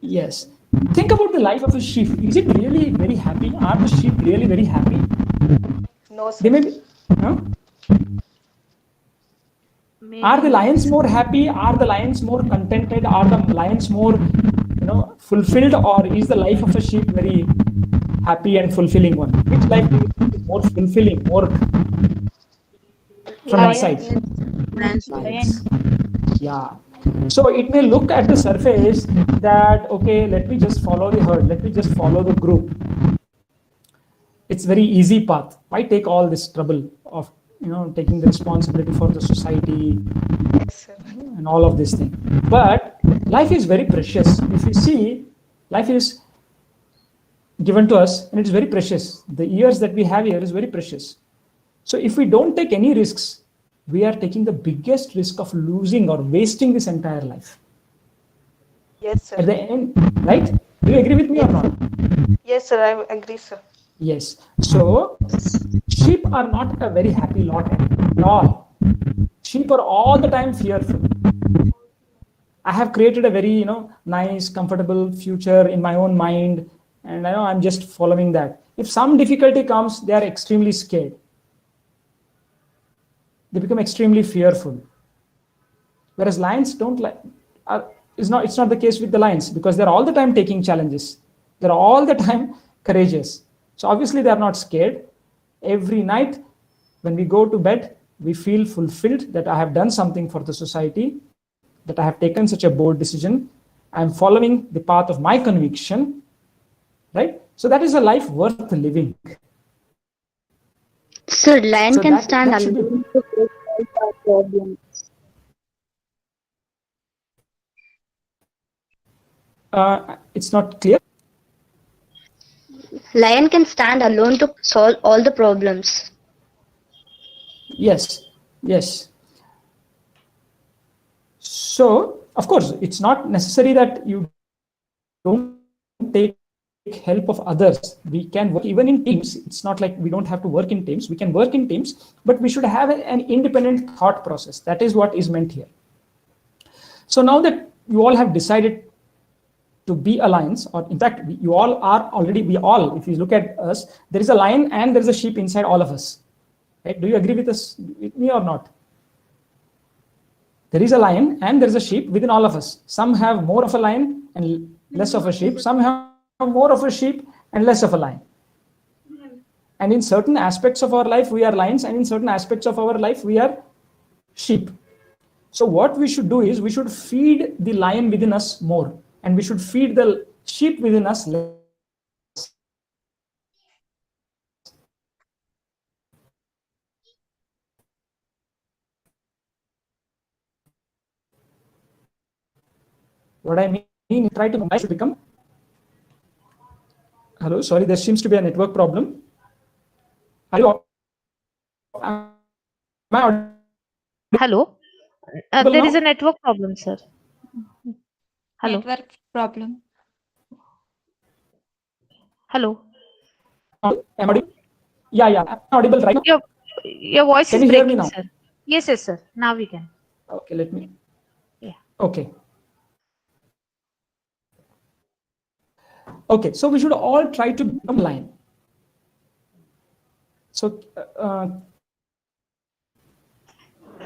Yes. Think about the life of a sheep. Is it really very happy? Are the sheep really very happy? No, sir. They may be. No? Are the lions more happy? Are the lions more contented? Are the lions more, fulfilled? Or is the life of a sheep very happy and fulfilling one? Which life do you think is more fulfilling, more from inside? Lions. Yeah. So it may look at the surface that, okay, let me just follow the herd, let me just follow the group. It's very easy path. Why take all this trouble of taking the responsibility for the society and all of this thing? But life is very precious. If you see, life is given to us and it's very precious. The years that we have here is very precious. So if we don't take any risks, we are taking the biggest risk of losing or wasting this entire life. Yes, sir. At the end, right? Do you agree with me or not? Yes, sir. I agree, sir. Yes. So sheep are not a very happy lot at all. Sheep are all the time fearful. I have created a very, nice, comfortable future in my own mind, and I know I'm just following that. If some difficulty comes, they are extremely scared. They become extremely fearful. Whereas lions don't like. It's not the case with the lions, because they're all the time taking challenges. They're all the time courageous. So obviously they are not scared. Every night when we go to bed, we feel fulfilled that I have done something for the society, that I have taken such a bold decision. I'm following the path of my conviction, right? So that is a life worth living. So lion So can that stand should be- alone to face all our problems. It's not clear. Lion can stand alone to solve all the problems. Yes. So, of course, it's not necessary that you don't take help of others. We can work even in teams. It's not like we don't have to work in teams. We can work in teams, but we should have an independent thought process. That is what is meant here. So now that you all have decided to be a lions, or in fact, you all are already, if you look at us, there is a lion and there is a sheep inside all of us. Right? Do you agree with me or not? There is a lion and there is a sheep within all of us. Some have more of a lion and less of a sheep. Some have more of a sheep and less of a lion. And in certain aspects of our life, we are lions, and in certain aspects of our life, we are sheep. So what we should do is we should feed the lion within us more, and we should feed the sheep within us less. What I mean, try to become. Hello, sorry, there seems to be a network problem. Hello. Hello. There is a network problem, sir. Hello. Network problem. Hello. Am I I'm audible right now. Your voice Can is you hear me breaking, now? sir. Yes, sir. Now we can. Okay, let me. Yeah. Okay. Okay, so we should all try to become lion. So,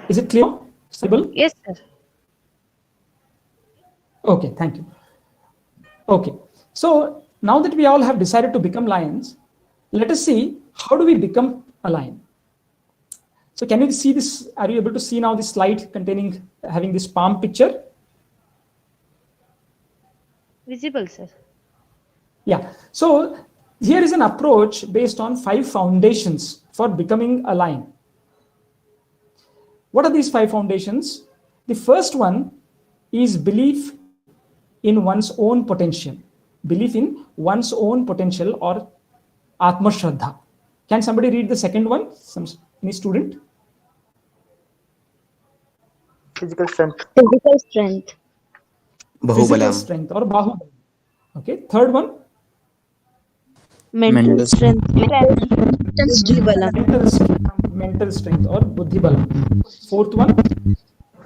is it clear? Stable? Yes, sir. Okay, thank you. Okay, so now that we all have decided to become lions, let us see how do we become a lion. So can you see this? Are you able to see now this slide having this palm picture? Visible, sir. Yeah, so here is an approach based on 5 foundations for becoming a lion. What are these 5 foundations? The first one is belief in one's own potential. Belief in one's own potential, or Atma Shraddha. Can somebody read the second one? Any student? Physical strength. Physical strength. Physical strength or Bahubalam. Okay, third one? Mental strength. Mental strength or Buddhi Balam. Fourth one?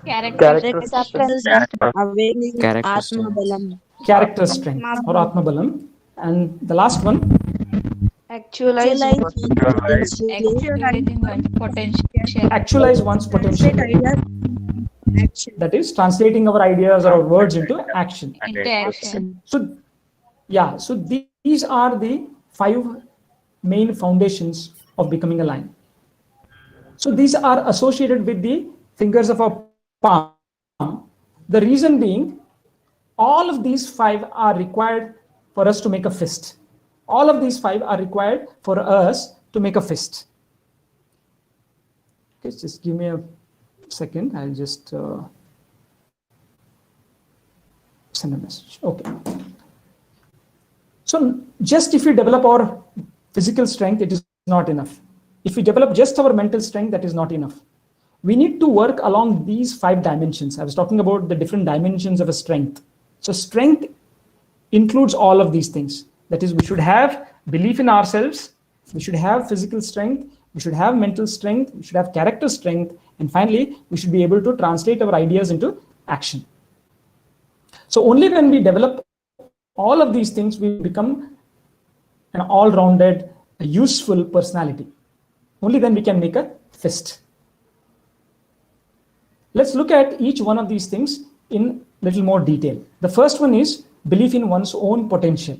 Character strength. Awakening Character Atma strength. Balam. Character strength or Atma Balam. And the last one? Actualize Actualizing one's potential. Actualize one's potential. Action. That is translating our ideas or our words into action. Into action. So, yeah, so these are the 5 main foundations of becoming a lion. So these are associated with the fingers of our palm. The reason being, all of these 5 are required for us to make a fist. All of these 5 are required for us to make a fist. Okay, just give me a second. I'll just send a message. Okay. So just if we develop our physical strength, it is not enough. If we develop just our mental strength, that is not enough. We need to work along these 5 dimensions. I was talking about the different dimensions of a strength. So strength includes all of these things. That is, we should have belief in ourselves, we should have physical strength, we should have mental strength, we should have character strength, and finally, we should be able to translate our ideas into action. So only when we develop all of these things, we become an all-rounded, useful personality. Only then we can make a fist. Let's look at each one of these things in little more detail. The first one is belief in one's own potential.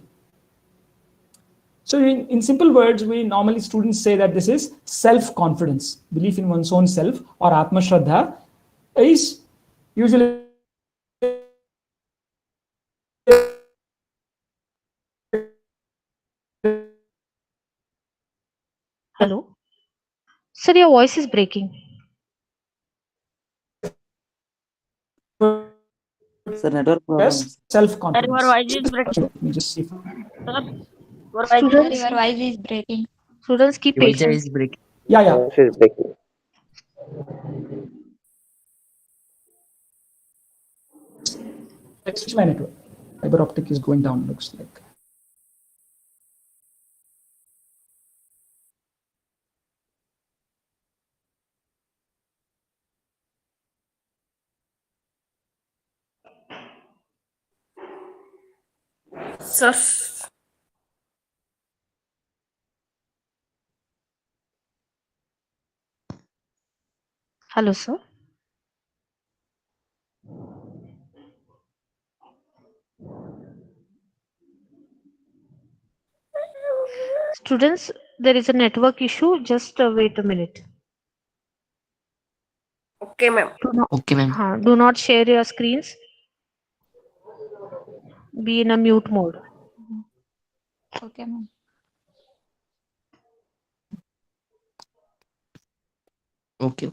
So in simple words, we normally students say that this is self-confidence. Belief in one's own self, or Atma Shraddha, is usually Hello? Sir, your voice is breaking. Sir, network problems. Self-confidence. Your voice is breaking. Let me just see. Students, Your voice is breaking. students, keep patience. Yeah, yeah. Voice is breaking. Let's switch my network. Fiber optic is going down, looks like. Sir. Hello, sir. Students, there is a network issue. Just wait a minute. Okay, ma'am. Okay, ma'am. Do not share your screens. Be in a mute mode. Okay, ma'am. Okay.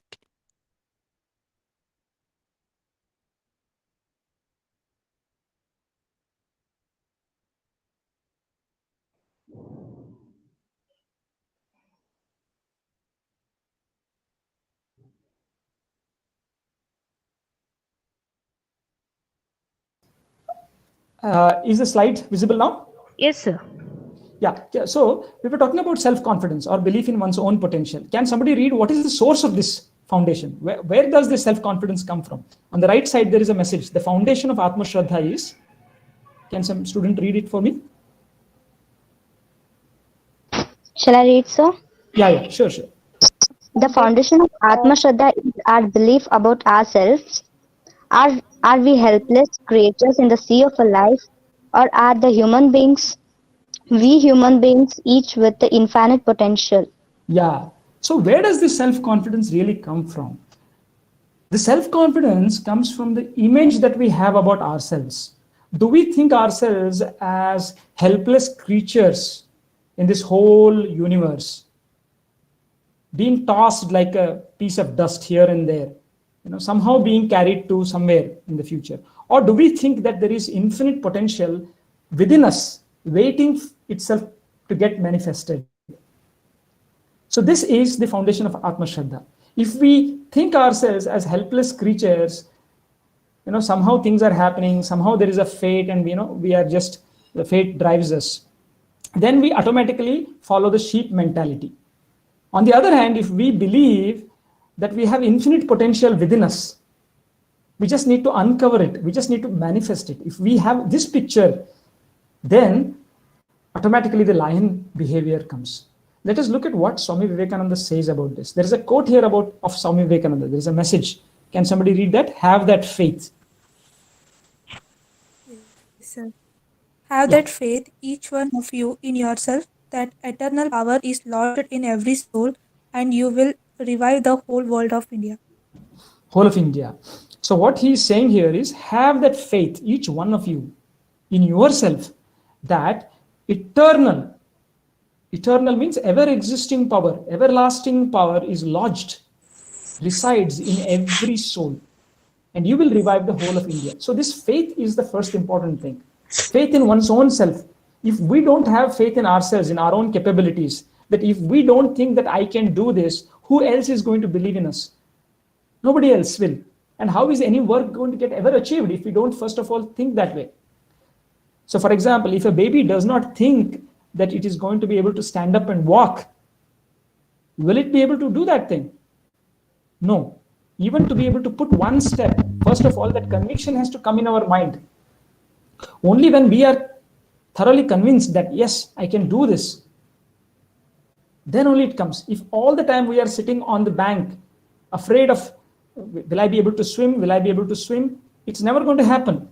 Is the slide visible now? Yes, sir. Yeah. So we were talking about self-confidence or belief in one's own potential. Can somebody read what is the source of this foundation? Where does this self-confidence come from? On the right side, there is a message. The foundation of Atma Shraddha is. Can some student read it for me? Shall I read, sir? Yeah, sure. The foundation of Atma Shraddha is our belief about ourselves. Are we helpless creatures in the sea of a life, or are the human beings, we human beings, each with the infinite potential? Yeah. So where does this self-confidence really come from? The self-confidence comes from the image that we have about ourselves. Do we think ourselves as helpless creatures in this whole universe, being tossed like a piece of dust here and there, somehow being carried to somewhere in the future? Or do we think that there is infinite potential within us waiting itself to get manifested? So this is the foundation of Atma Shraddha. If we think ourselves as helpless creatures, somehow things are happening, somehow there is a fate, and we are just, the fate drives us, then we automatically follow the sheep mentality. On the other hand, if we believe that we have infinite potential within us, we just need to uncover it, we just need to manifest it. If we have this picture, then automatically the lion behavior comes. Let us look at what Swami Vivekananda says about this. There is a quote here of Swami Vivekananda. There is a message. Can somebody read that? Have that faith. Yes, sir. Have that faith, each one of you, in yourself, that eternal power is lodged in every soul, and you will revive the whole world of India. Whole of India. So what he is saying here is, have that faith, each one of you, in yourself, that eternal means ever existing power, everlasting power is lodged, resides in every soul, and you will revive the whole of India. So this faith is the first important thing. Faith in one's own self. If we don't have faith in ourselves, in our own capabilities, that if we don't think that I can do this, who else is going to believe in us? Nobody else will. And how is any work going to get ever achieved if we don't first of all think that way? So for example, if a baby does not think that it is going to be able to stand up and walk, will it be able to do that thing? No. Even to be able to put one step, first of all, that conviction has to come in our mind. Only when we are thoroughly convinced that, yes, I can do this, then only it comes. If all the time we are sitting on the bank, afraid of, will I be able to swim? Will I be able to swim? It's never going to happen.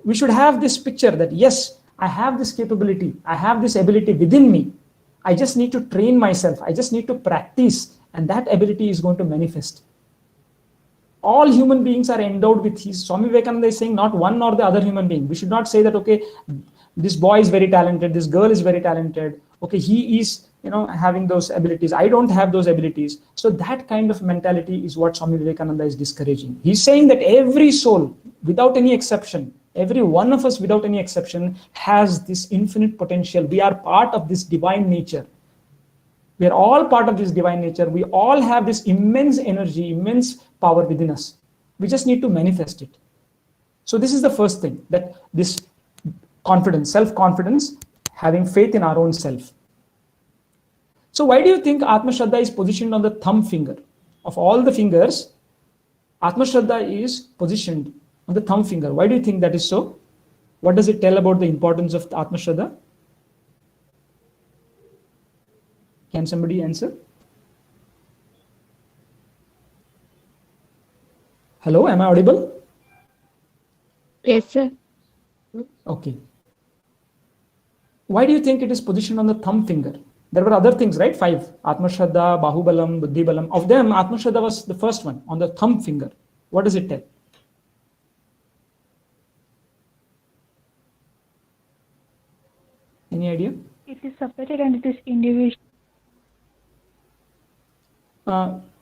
We should have this picture that, yes, I have this capability. I have this ability within me. I just need to train myself. I just need to practice, and that ability is going to manifest. All human beings are endowed with his. Swami Vivekananda is saying not one or the other human being. We should not say that, okay, this boy is very talented, this girl is very talented, okay, he is, having those abilities, I don't have those abilities. So that kind of mentality is what Swami Vivekananda is discouraging. He's saying that every soul, without any exception, every one of us without any exception has this infinite potential. We are part of this divine nature. We are all part of this divine nature. We all have this immense energy, immense power within us. We just need to manifest it. So this is the first thing, that this confidence, self-confidence, having faith in our own self. So why do you think Atma Shraddha is positioned on the thumb finger? Of all the fingers, Atma Shraddha is positioned on the thumb finger. Why do you think that is so? What does it tell about the importance of Atma Shraddha? Can somebody answer? Hello, am I audible? Yes, sir. Okay. Why do you think it is positioned on the thumb finger? There were other things, right? 5. Atma Shraddha, Bahubalam, Buddhi Balam. Of them, Atma Shraddha was the first one, on the thumb finger. What does it tell? Any idea? It is separated and it is individual.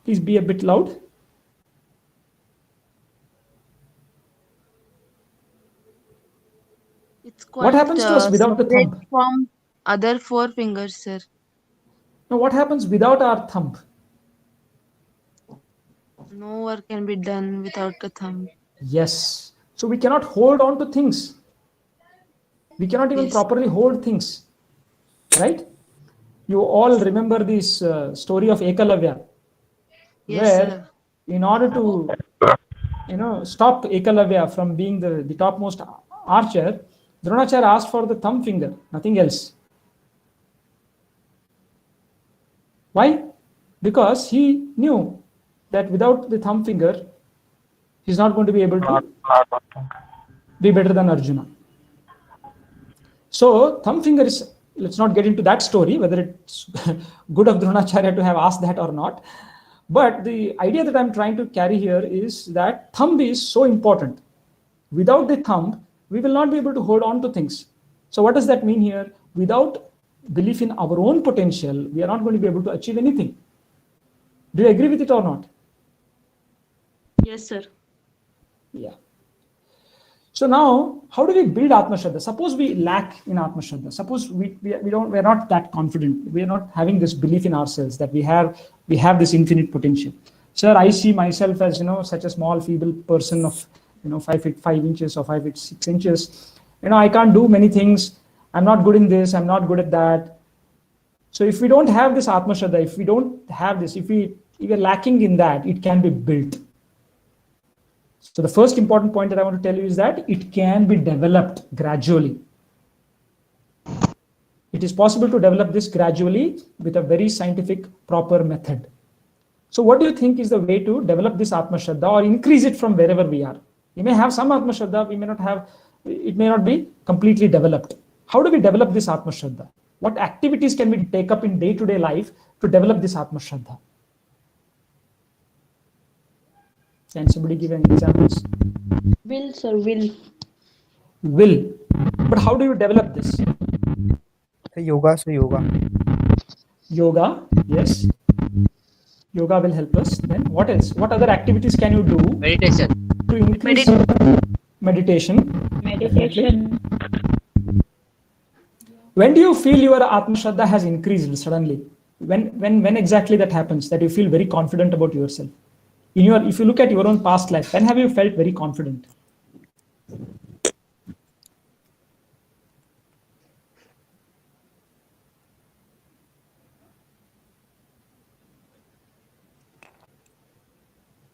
Please be a bit loud. It's quite What happens to us without the separate thumb? from other 4 fingers, sir. Now, what happens without our thumb? No work can be done without a thumb. Yes. So we cannot hold on to things. We cannot even properly hold things. Right? You all remember this story of Ekalavya, where in order to stop Ekalavya from being the topmost archer, Dronacharya asked for the thumb finger, nothing else. Why? Because he knew that without the thumb finger, he's not going to be able to be better than Arjuna. So thumb finger is, let's not get into that story, whether it's good of Dronacharya to have asked that or not. But the idea that I'm trying to carry here is that thumb is so important. Without the thumb, we will not be able to hold on to things. So what does that mean here? Without belief in our own potential, we are not going to be able to achieve anything. Do you agree with it or not? Yes, sir. Yeah. So now, how do we build Atma Shraddha? Suppose we lack in Atma Shraddha. Suppose we're not that confident. We are not having this belief in ourselves that we have this infinite potential. Sir, I see myself as such a small, feeble person of 5 feet 5 inches or 5 feet 6 inches. I can't do many things. I'm not good in this. I'm not good at that. So if we don't have this Atma Shraddha, if we don't have this, if we are lacking in that, it can be built. So the first important point that I want to tell you is that it can be developed gradually. It is possible to develop this gradually with a very scientific, proper method. So what do you think is the way to develop this Atma Shraddha or increase it from wherever we are? We may have some Atma Shraddha, we may not have, it may not be completely developed. How do we develop this Atma Shraddha? What activities can we take up in day-to-day life to develop this Atma Shraddha? Can somebody give any examples? Will, sir, will. Will. But how do you develop this? Yoga, so yoga. Yoga, yes. Yoga will help us. Then what else? What other activities can you do? Meditation. To increase meditation. Meditation. When do you feel your Atma Shraddha has increased suddenly? When exactly that happens, that you feel very confident about yourself? If you look at your own past life, when have you felt very confident?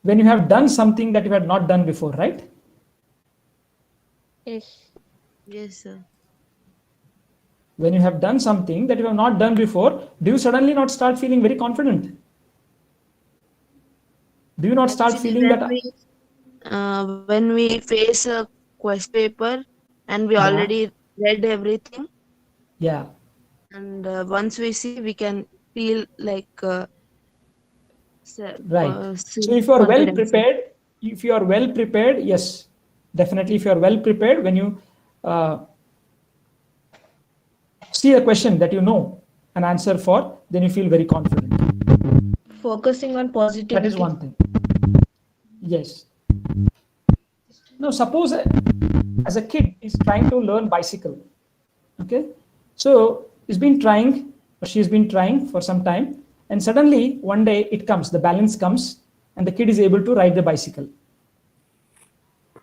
When you have done something that you had not done before, right? Yes. Yes, sir. When you have done something that you have not done before, do you suddenly not start feeling very confident? Do you not start feeling that? When we face a question paper and we already read everything. Yeah. And once we see, we can feel like right. So if you are well prepared, yes, definitely. If you are well prepared, when you see a question that you know an answer for, then you feel very confident. Focusing on positivity. That is one thing. Yes. Now, suppose as a kid is trying to learn bicycle. Okay. So he's been trying, or she's been trying for some time, and suddenly one day it comes, the balance comes, and the kid is able to ride the bicycle.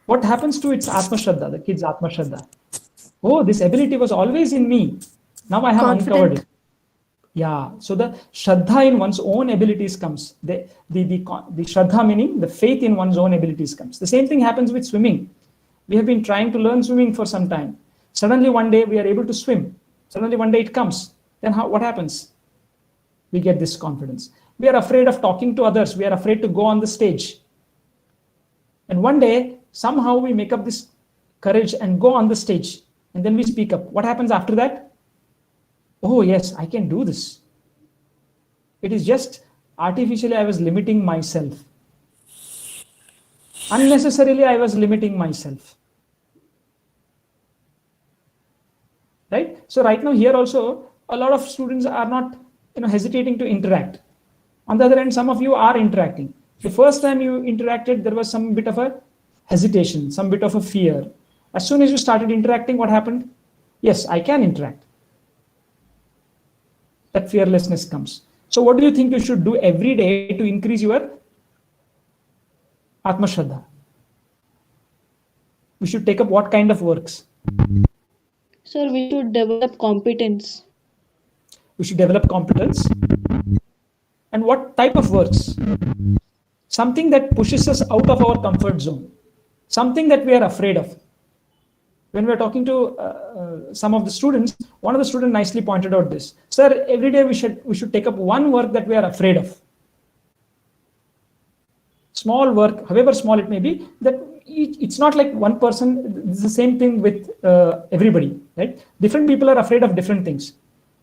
What happens to its Atma Shraddha, the kid's Atma Shraddha? Oh, this ability was always in me. Now I have uncovered it. Yeah. So the Shraddha in one's own abilities comes. The Shraddha meaning the faith in one's own abilities comes. The same thing happens with swimming. We have been trying to learn swimming for some time. Suddenly one day we are able to swim. Suddenly one day it comes. Then what happens? We get this confidence. We are afraid of talking to others. We are afraid to go on the stage. And one day, somehow we make up this courage and go on the stage. And then we speak up. What happens after that? Oh, yes, I can do this. It is just artificially I was limiting myself. Unnecessarily, I was limiting myself. Right? So right now here also, a lot of students are not hesitating to interact. On the other hand, some of you are interacting. The first time you interacted, there was some bit of a hesitation, some bit of a fear. As soon as you started interacting, what happened? Yes, I can interact. That fearlessness comes. So what do you think you should do every day to increase your Atma Shraddha? We should take up what kind of works? Sir, we should develop competence. We should develop competence. And what type of works? Something that pushes us out of our comfort zone. Something that we are afraid of. When we are talking to some of the students, one of the students nicely pointed out this. Sir, every day we should take up one work that we are afraid of. Small work, however small it may be, that it's not like one person, it's the same thing with everybody, right? Different people are afraid of different things.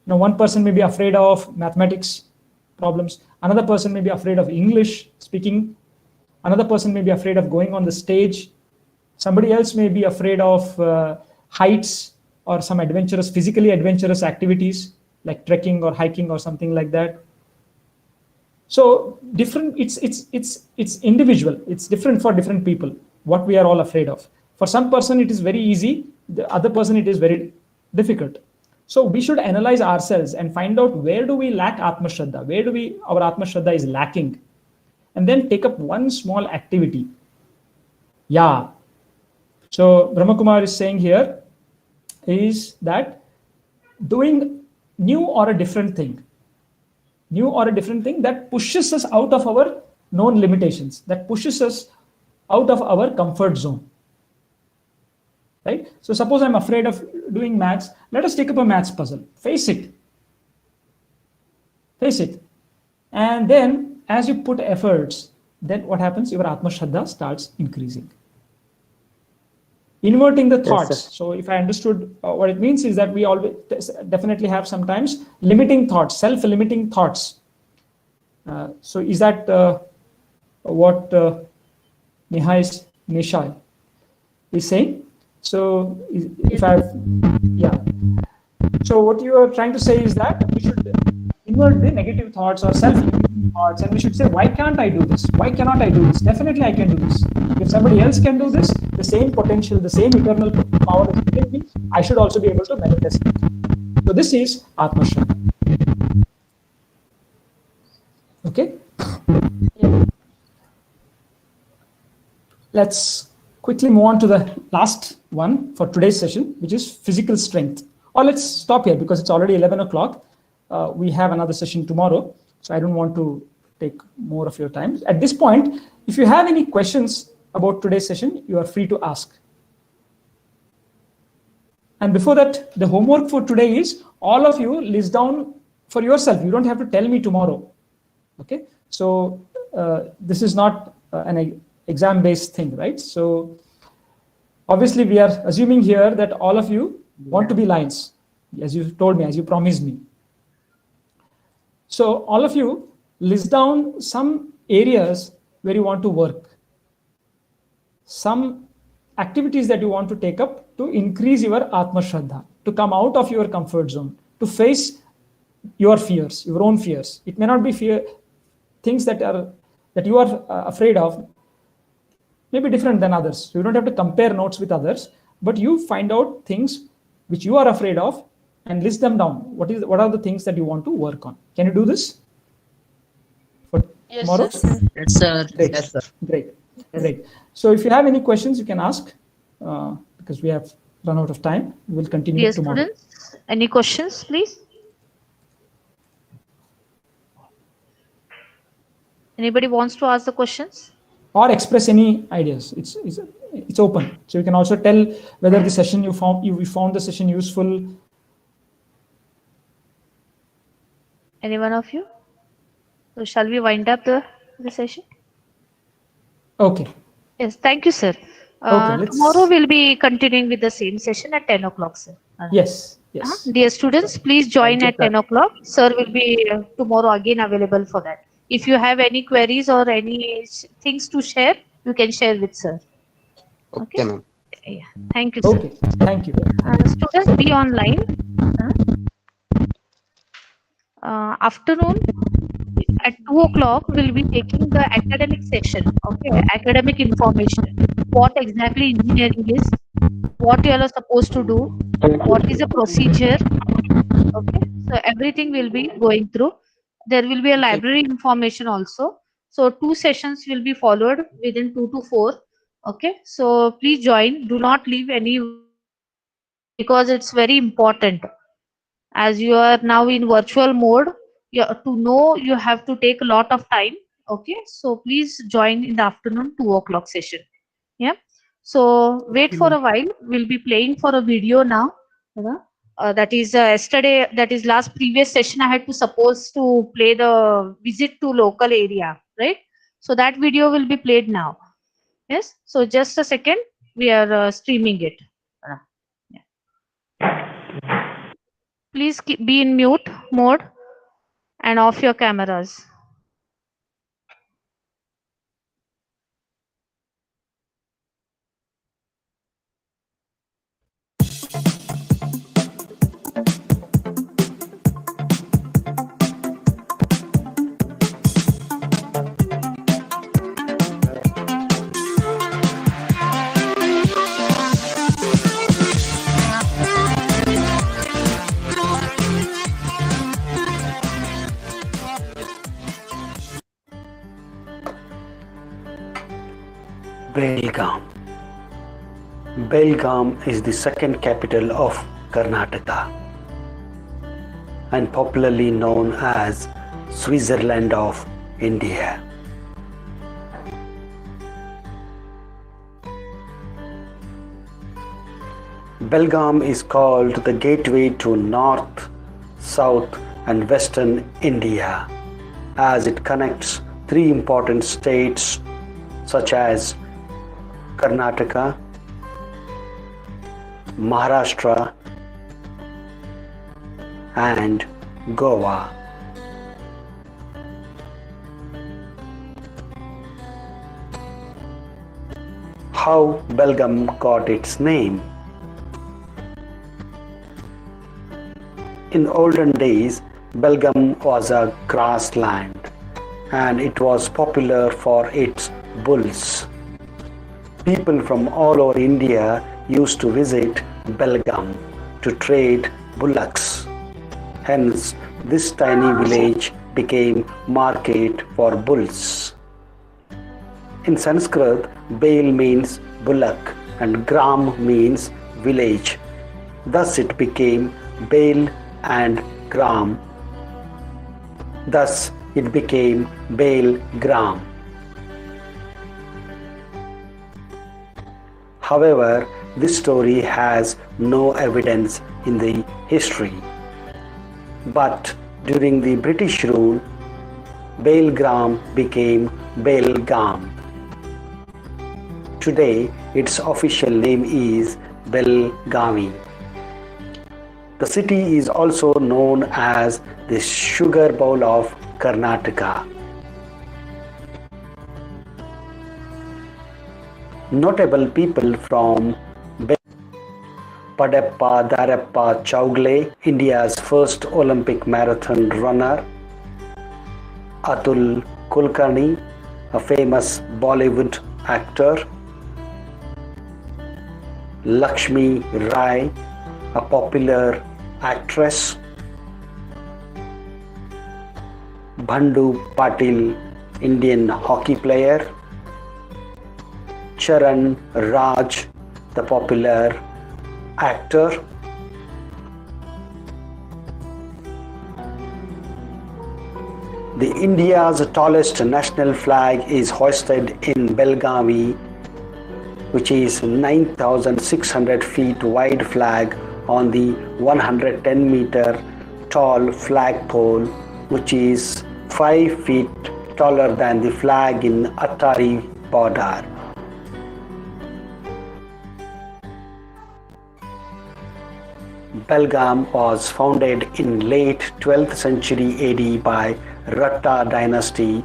One person may be afraid of mathematics problems. Another person may be afraid of English speaking. Another person may be afraid of going on the stage. Somebody else may be afraid of heights or some physically adventurous activities like trekking or hiking or something like that. So different, it's individual. It's different for different people, what we are all afraid of. For some person, it is very easy. The other person, it is very difficult. So we should analyze ourselves and find out where do we lack Atma Shraddha, where do our Atma Shraddha is lacking, and then take up one small activity. Yeah. So Brahma Kumar is saying here is that doing new or a different thing that pushes us out of our known limitations, that pushes us out of our comfort zone. Right? So suppose I'm afraid of doing maths. Let us take up a maths puzzle. Face it. And then as you put efforts, then what happens? Your Atma Shraddha starts increasing. Inverting the thoughts. So if I understood what it means is that we always definitely have sometimes limiting thoughts, self-limiting thoughts. So is that what Nishai is saying? So if I, yeah. So what you are trying to say is that we should invert the negative thoughts or self-limiting thoughts, and we should say, why can't I do this? Why cannot I do this? Definitely I can do this. If somebody else can do this, the same potential, the same eternal power is within me, I should also be able to manifest it. So this is Atma Shraddha. Okay? Let's quickly move on to the last one for today's session, which is physical strength. Or let's stop here because it's already 11 o'clock. We have another session tomorrow, so I don't want to take more of your time. At this point, if you have any questions about today's session, you are free to ask. And before that, the homework for today is all of you list down for yourself. You don't have to tell me tomorrow. Okay, so this is not an exam-based thing, right? So obviously we are assuming here that all of you want to be lions, as you told me, as you promised me. So all of you list down some areas where you want to work, some activities that you want to take up to increase your Atma Shraddha, to come out of your comfort zone, to face your fears, your own fears. It may not be fear, things that you are afraid of, may be different than others. So you don't have to compare notes with others, but you find out things which you are afraid of and list them down. What are the things that you want to work on? Can you do this for tomorrow? Yes, sir. Great. Yes, sir. Great. Great. So if you have any questions, you can ask because we have run out of time. We will continue Dear tomorrow. students, any questions, please? Anybody wants to ask the questions? Or express any ideas. It's open. So you can also tell whether the session you found the session useful. Any one of you? So shall we wind up the session? Okay. Yes, thank you, sir. Okay, Tomorrow we'll be continuing with the same session at 10 o'clock, sir. Yes. Yes. Dear students, please join Thank you, at 10 o'clock. Sir will be tomorrow again available for that. If you have any queries or any things to share, you can share with sir. Okay, ma'am. Yeah. Thank you, sir. Okay. Thank you. Students, be online. Afternoon at 2 o'clock, we'll be taking the academic section. Okay, academic information. What exactly engineering is, what you are supposed to do, what is the procedure. Okay, so everything will be going through. There will be a library information also. So 2 sessions will be followed within 2 to 4. Okay, so please join. Do not leave any because it's very important. As you are now in virtual mode, to know you have to take a lot of time. Okay, so please join in the afternoon 2 o'clock session. Yeah, so wait for a while. We'll be playing for a video now. That is yesterday, that is last previous session I had to suppose to play the visit to local area, right? So that video will be played now. Yes, so just a second, we are streaming it. Please be in mute mode and off your cameras. Belgaum. Belgaum is the second capital of Karnataka and popularly known as Switzerland of India. Belgaum is called the gateway to North, South and Western India as it connects three important states such as Karnataka, Maharashtra, and Goa. How Belgaum got its name? In olden days, Belgaum was a grassland and it was popular for its bulls. People from all over India used to visit Belgaum to trade bullocks. Hence, this tiny village became market for bulls. In Sanskrit, Bail means bullock and Gram means village. Thus it became Bail and Gram. Thus it became Bail Gram. However, this story has no evidence in the history. But during the British rule, Belgaum became Belgaum. Today, its official name is Belgavi. The city is also known as the Sugar Bowl of Karnataka. Notable people from Padappa Darappa Chowgule, India's first Olympic marathon runner; Atul Kulkarni, a famous Bollywood actor; Lakshmi Rai, a popular actress; Bhandu Patil, Indian hockey player; Charan Raj, the popular actor; the India's tallest national flag is hoisted in Belgavi, which is 9,600 feet wide flag on the 110-meter tall flagpole, which is 5 feet taller than the flag in Attari border. Belgaum was founded in late 12th century AD by Ratta dynasty,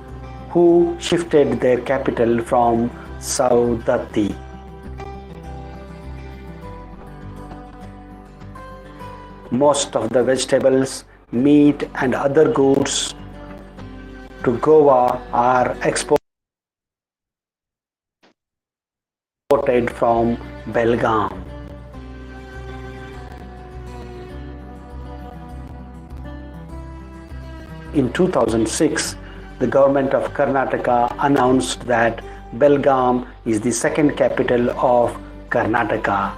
who shifted their capital from Saudatti. Most of the vegetables, meat and other goods to Goa are exported from Belgaum. In 2006, the government of Karnataka announced that Belgaum is the second capital of Karnataka.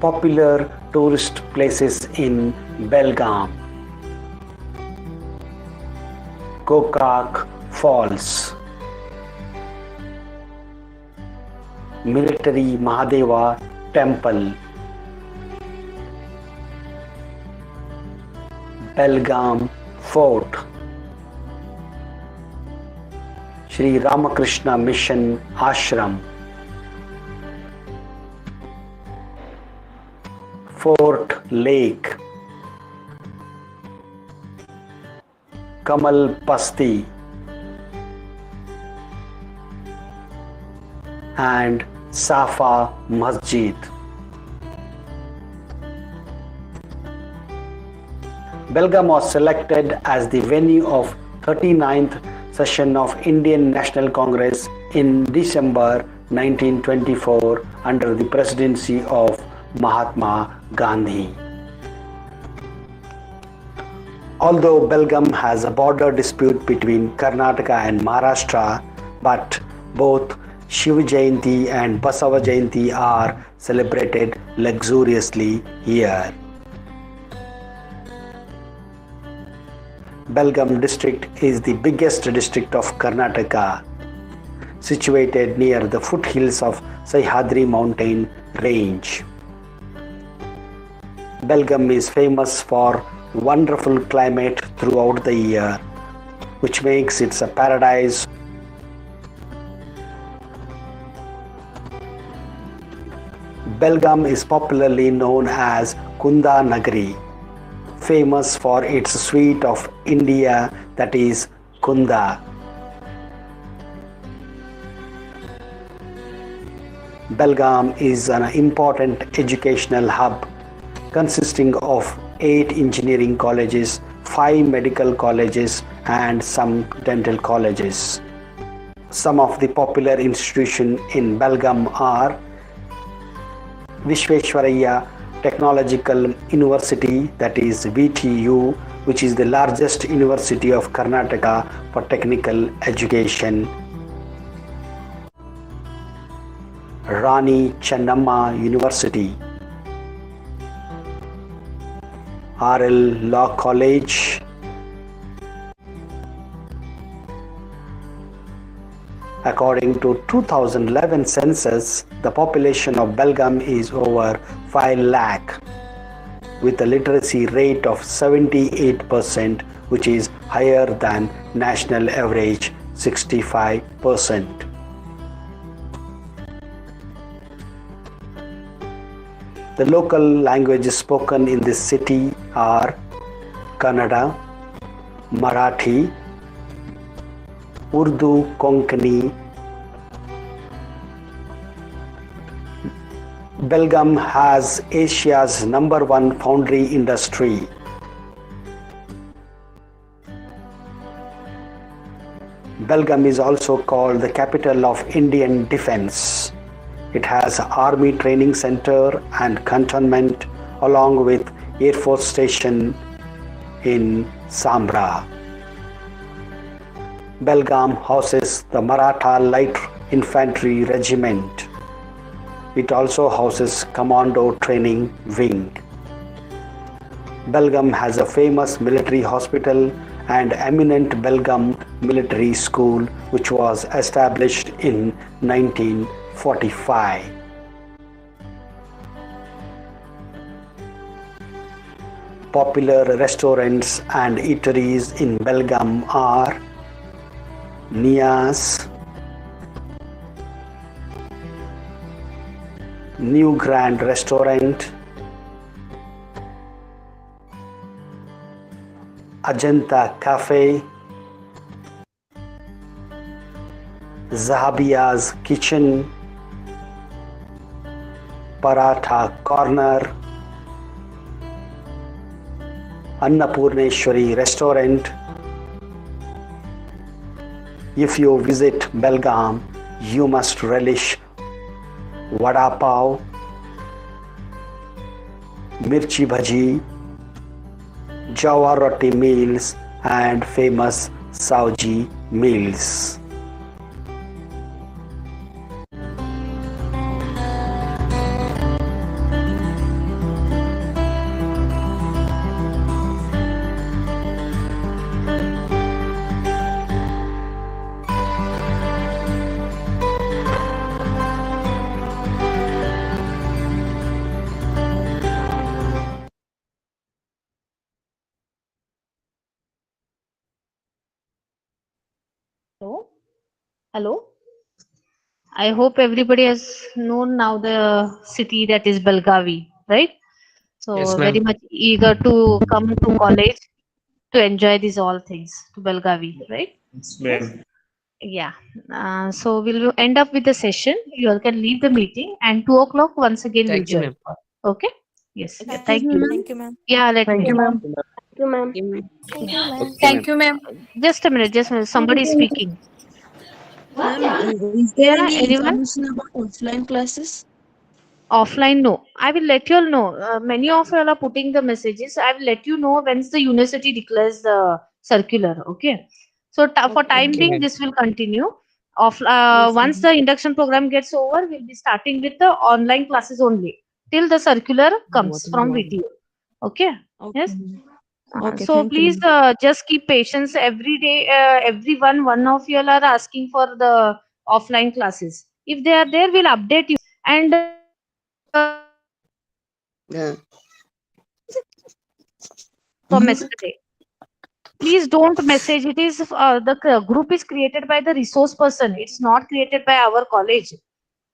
Popular tourist places in Belgaum: Gokak Falls, Military Mahadeva Temple, Belgaum Fort, Sri Ramakrishna Mission Ashram, Fort Lake, Kamal Basti, and Safa Masjid. Belgaum was selected as the venue of 39th session of Indian National Congress in December 1924 under the presidency of Mahatma Gandhi. Although Belgaum has a border dispute between Karnataka and Maharashtra, but both Shiv Jayanti and Basava Jayanti are celebrated luxuriously here. Belgaum district is the biggest district of Karnataka, situated near the foothills of Sahyadri mountain range. Belgaum is famous for wonderful climate throughout the year, which makes it a paradise. Belgaum is popularly known as Kunda Nagari, famous for its sweet of India, that is Kunda. Belgaum is an important educational hub consisting of 8 engineering colleges, 5 medical colleges, and some dental colleges. Some of the popular institutions in Belgaum are Vishveshwaraya Technological University, that is VTU, which is the largest university of Karnataka for technical education. Rani Chennamma University, RL Law College, according to 2011 census, the population of Belgaum is over 5 lakh with a literacy rate of 78%, which is higher than national average 65%. The local languages spoken in this city are Kannada, Marathi, Urdu, Konkani. Belgaum has Asia's #1 foundry industry. Belgaum is also called the capital of Indian defense. It has Army Training Center and cantonment along with Air Force Station in Sambra. Belgaum houses the Maratha Light Infantry Regiment. It also houses Commando Training Wing. Belgaum has a famous military hospital and eminent Belgaum Military School, which was established in 1945. Popular restaurants and eateries in Belgaum are Nias, New Grand Restaurant, Ajanta Cafe, Zahabia's Kitchen, Paratha Corner, Annapurneshwari Restaurant. If you visit Belgaum, you must relish Vada Pav, Mirchi Bhaji, Jawar Roti meals, and famous Sauji meals. Hello? Hello? I hope everybody has known now the city that is Belgavi, right? Yes, So very ma'am. much eager to come to college to enjoy these all things to Belgavi, right? Yes, Yes. ma'am. Yeah. So we'll end up with the session. You all can leave the meeting and 2 o'clock once again we'll Thank you, join. ma'am. Okay? Yes. Yeah. Excuse Thank me, you. ma'am. Thank you, ma'am. Yeah, let Thank me. you, ma'am. Thank Thank you, ma'am. you, ma'am. Thank you, ma'am. Okay, Thank ma'am. you, ma'am. Just a minute. Just a minute. Somebody is speaking. Ma'am, is there Yeah. any Anyone? information about offline classes? Offline, no. I will let you all know. Many of you all are putting the messages. I will let you know once the university declares the circular. Okay. So for Okay, time Okay, ma'am. being, ma'am. this will continue. Yes, Once ma'am. the induction program gets over, we'll be starting with the online classes only till the circular What comes is from wrong? VTO. Okay. Okay, Yes. ma'am. Okay, So thank you, please ma'am. just keep patience every day. Everyone, one of you all are asking for the offline classes. If they are there, we'll update you. And Yeah. from yesterday. Please don't message. It is the group is created by the resource person. It's not created by our college.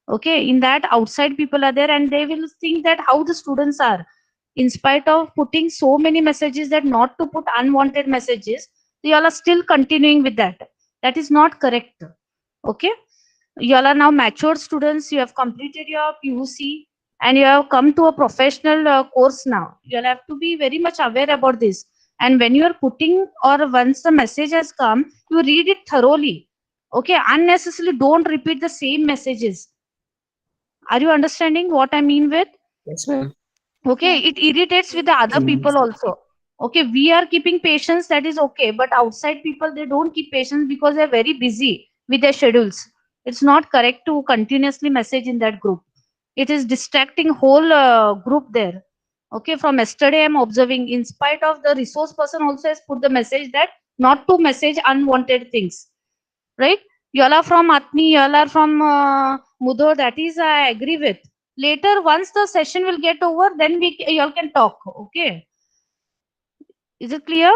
Okay, in that outside people are there and they will think that how the students are. In spite of putting so many messages that not to put unwanted messages, they all are still continuing with that. That is not correct. Okay, you all are now matured students. You have completed your PUC and you have come to a professional course now. You all have to be very much aware about this. And when you are putting or once the message has come, you read it thoroughly. Okay, unnecessarily don't repeat the same messages. Are you understanding what I mean with? Yes, ma'am. Okay, it irritates with the other people also. Okay, we are keeping patience, that is okay, but outside people they don't keep patience because they're very busy with their schedules. It's not correct to continuously message in that group. It is distracting whole group there. Okay, from yesterday I'm observing, in spite of the resource person also has put the message that not to message unwanted things, right? You all are from Atmi, you all are from Mudho, that is I agree with. Later, once the session will get over, then you all can talk. Okay, is it clear?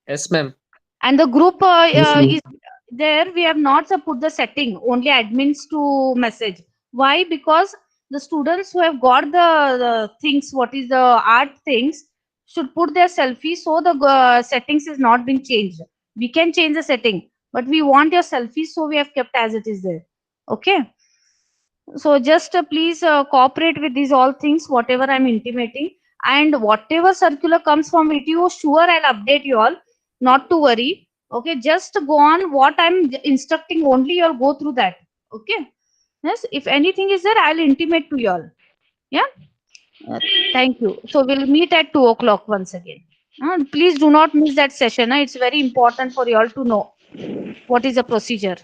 Yes, ma'am. And the group is there. We have not put the setting only admins to message. Why? Because the students who have got the things, what is the art things, should put their selfie, so the settings is not being changed. We can change the setting, but we want your selfie, so we have kept as it is there. Okay, so just please cooperate with these all things whatever I'm intimating, and whatever circular comes from it, you sure I'll update you all, not to worry. Okay, just go on what I'm instructing, only you'll go through that. Okay, yes, if anything is there I'll intimate to you all. Yeah. Uh, thank you. So we'll meet at 2 o'clock once again. Please do not miss that session. It's very important for you all to know what is the procedure.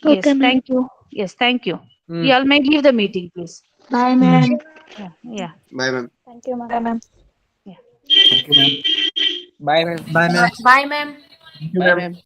Yes, thank you. Yes, thank you. You all may leave the meeting, please. Bye, ma'am. Yeah, yeah, Bye, ma'am. Thank you, ma'am. yeah. Thank you, ma'am. Bye, ma'am. Bye, ma'am. Bye, ma'am. Bye, ma'am.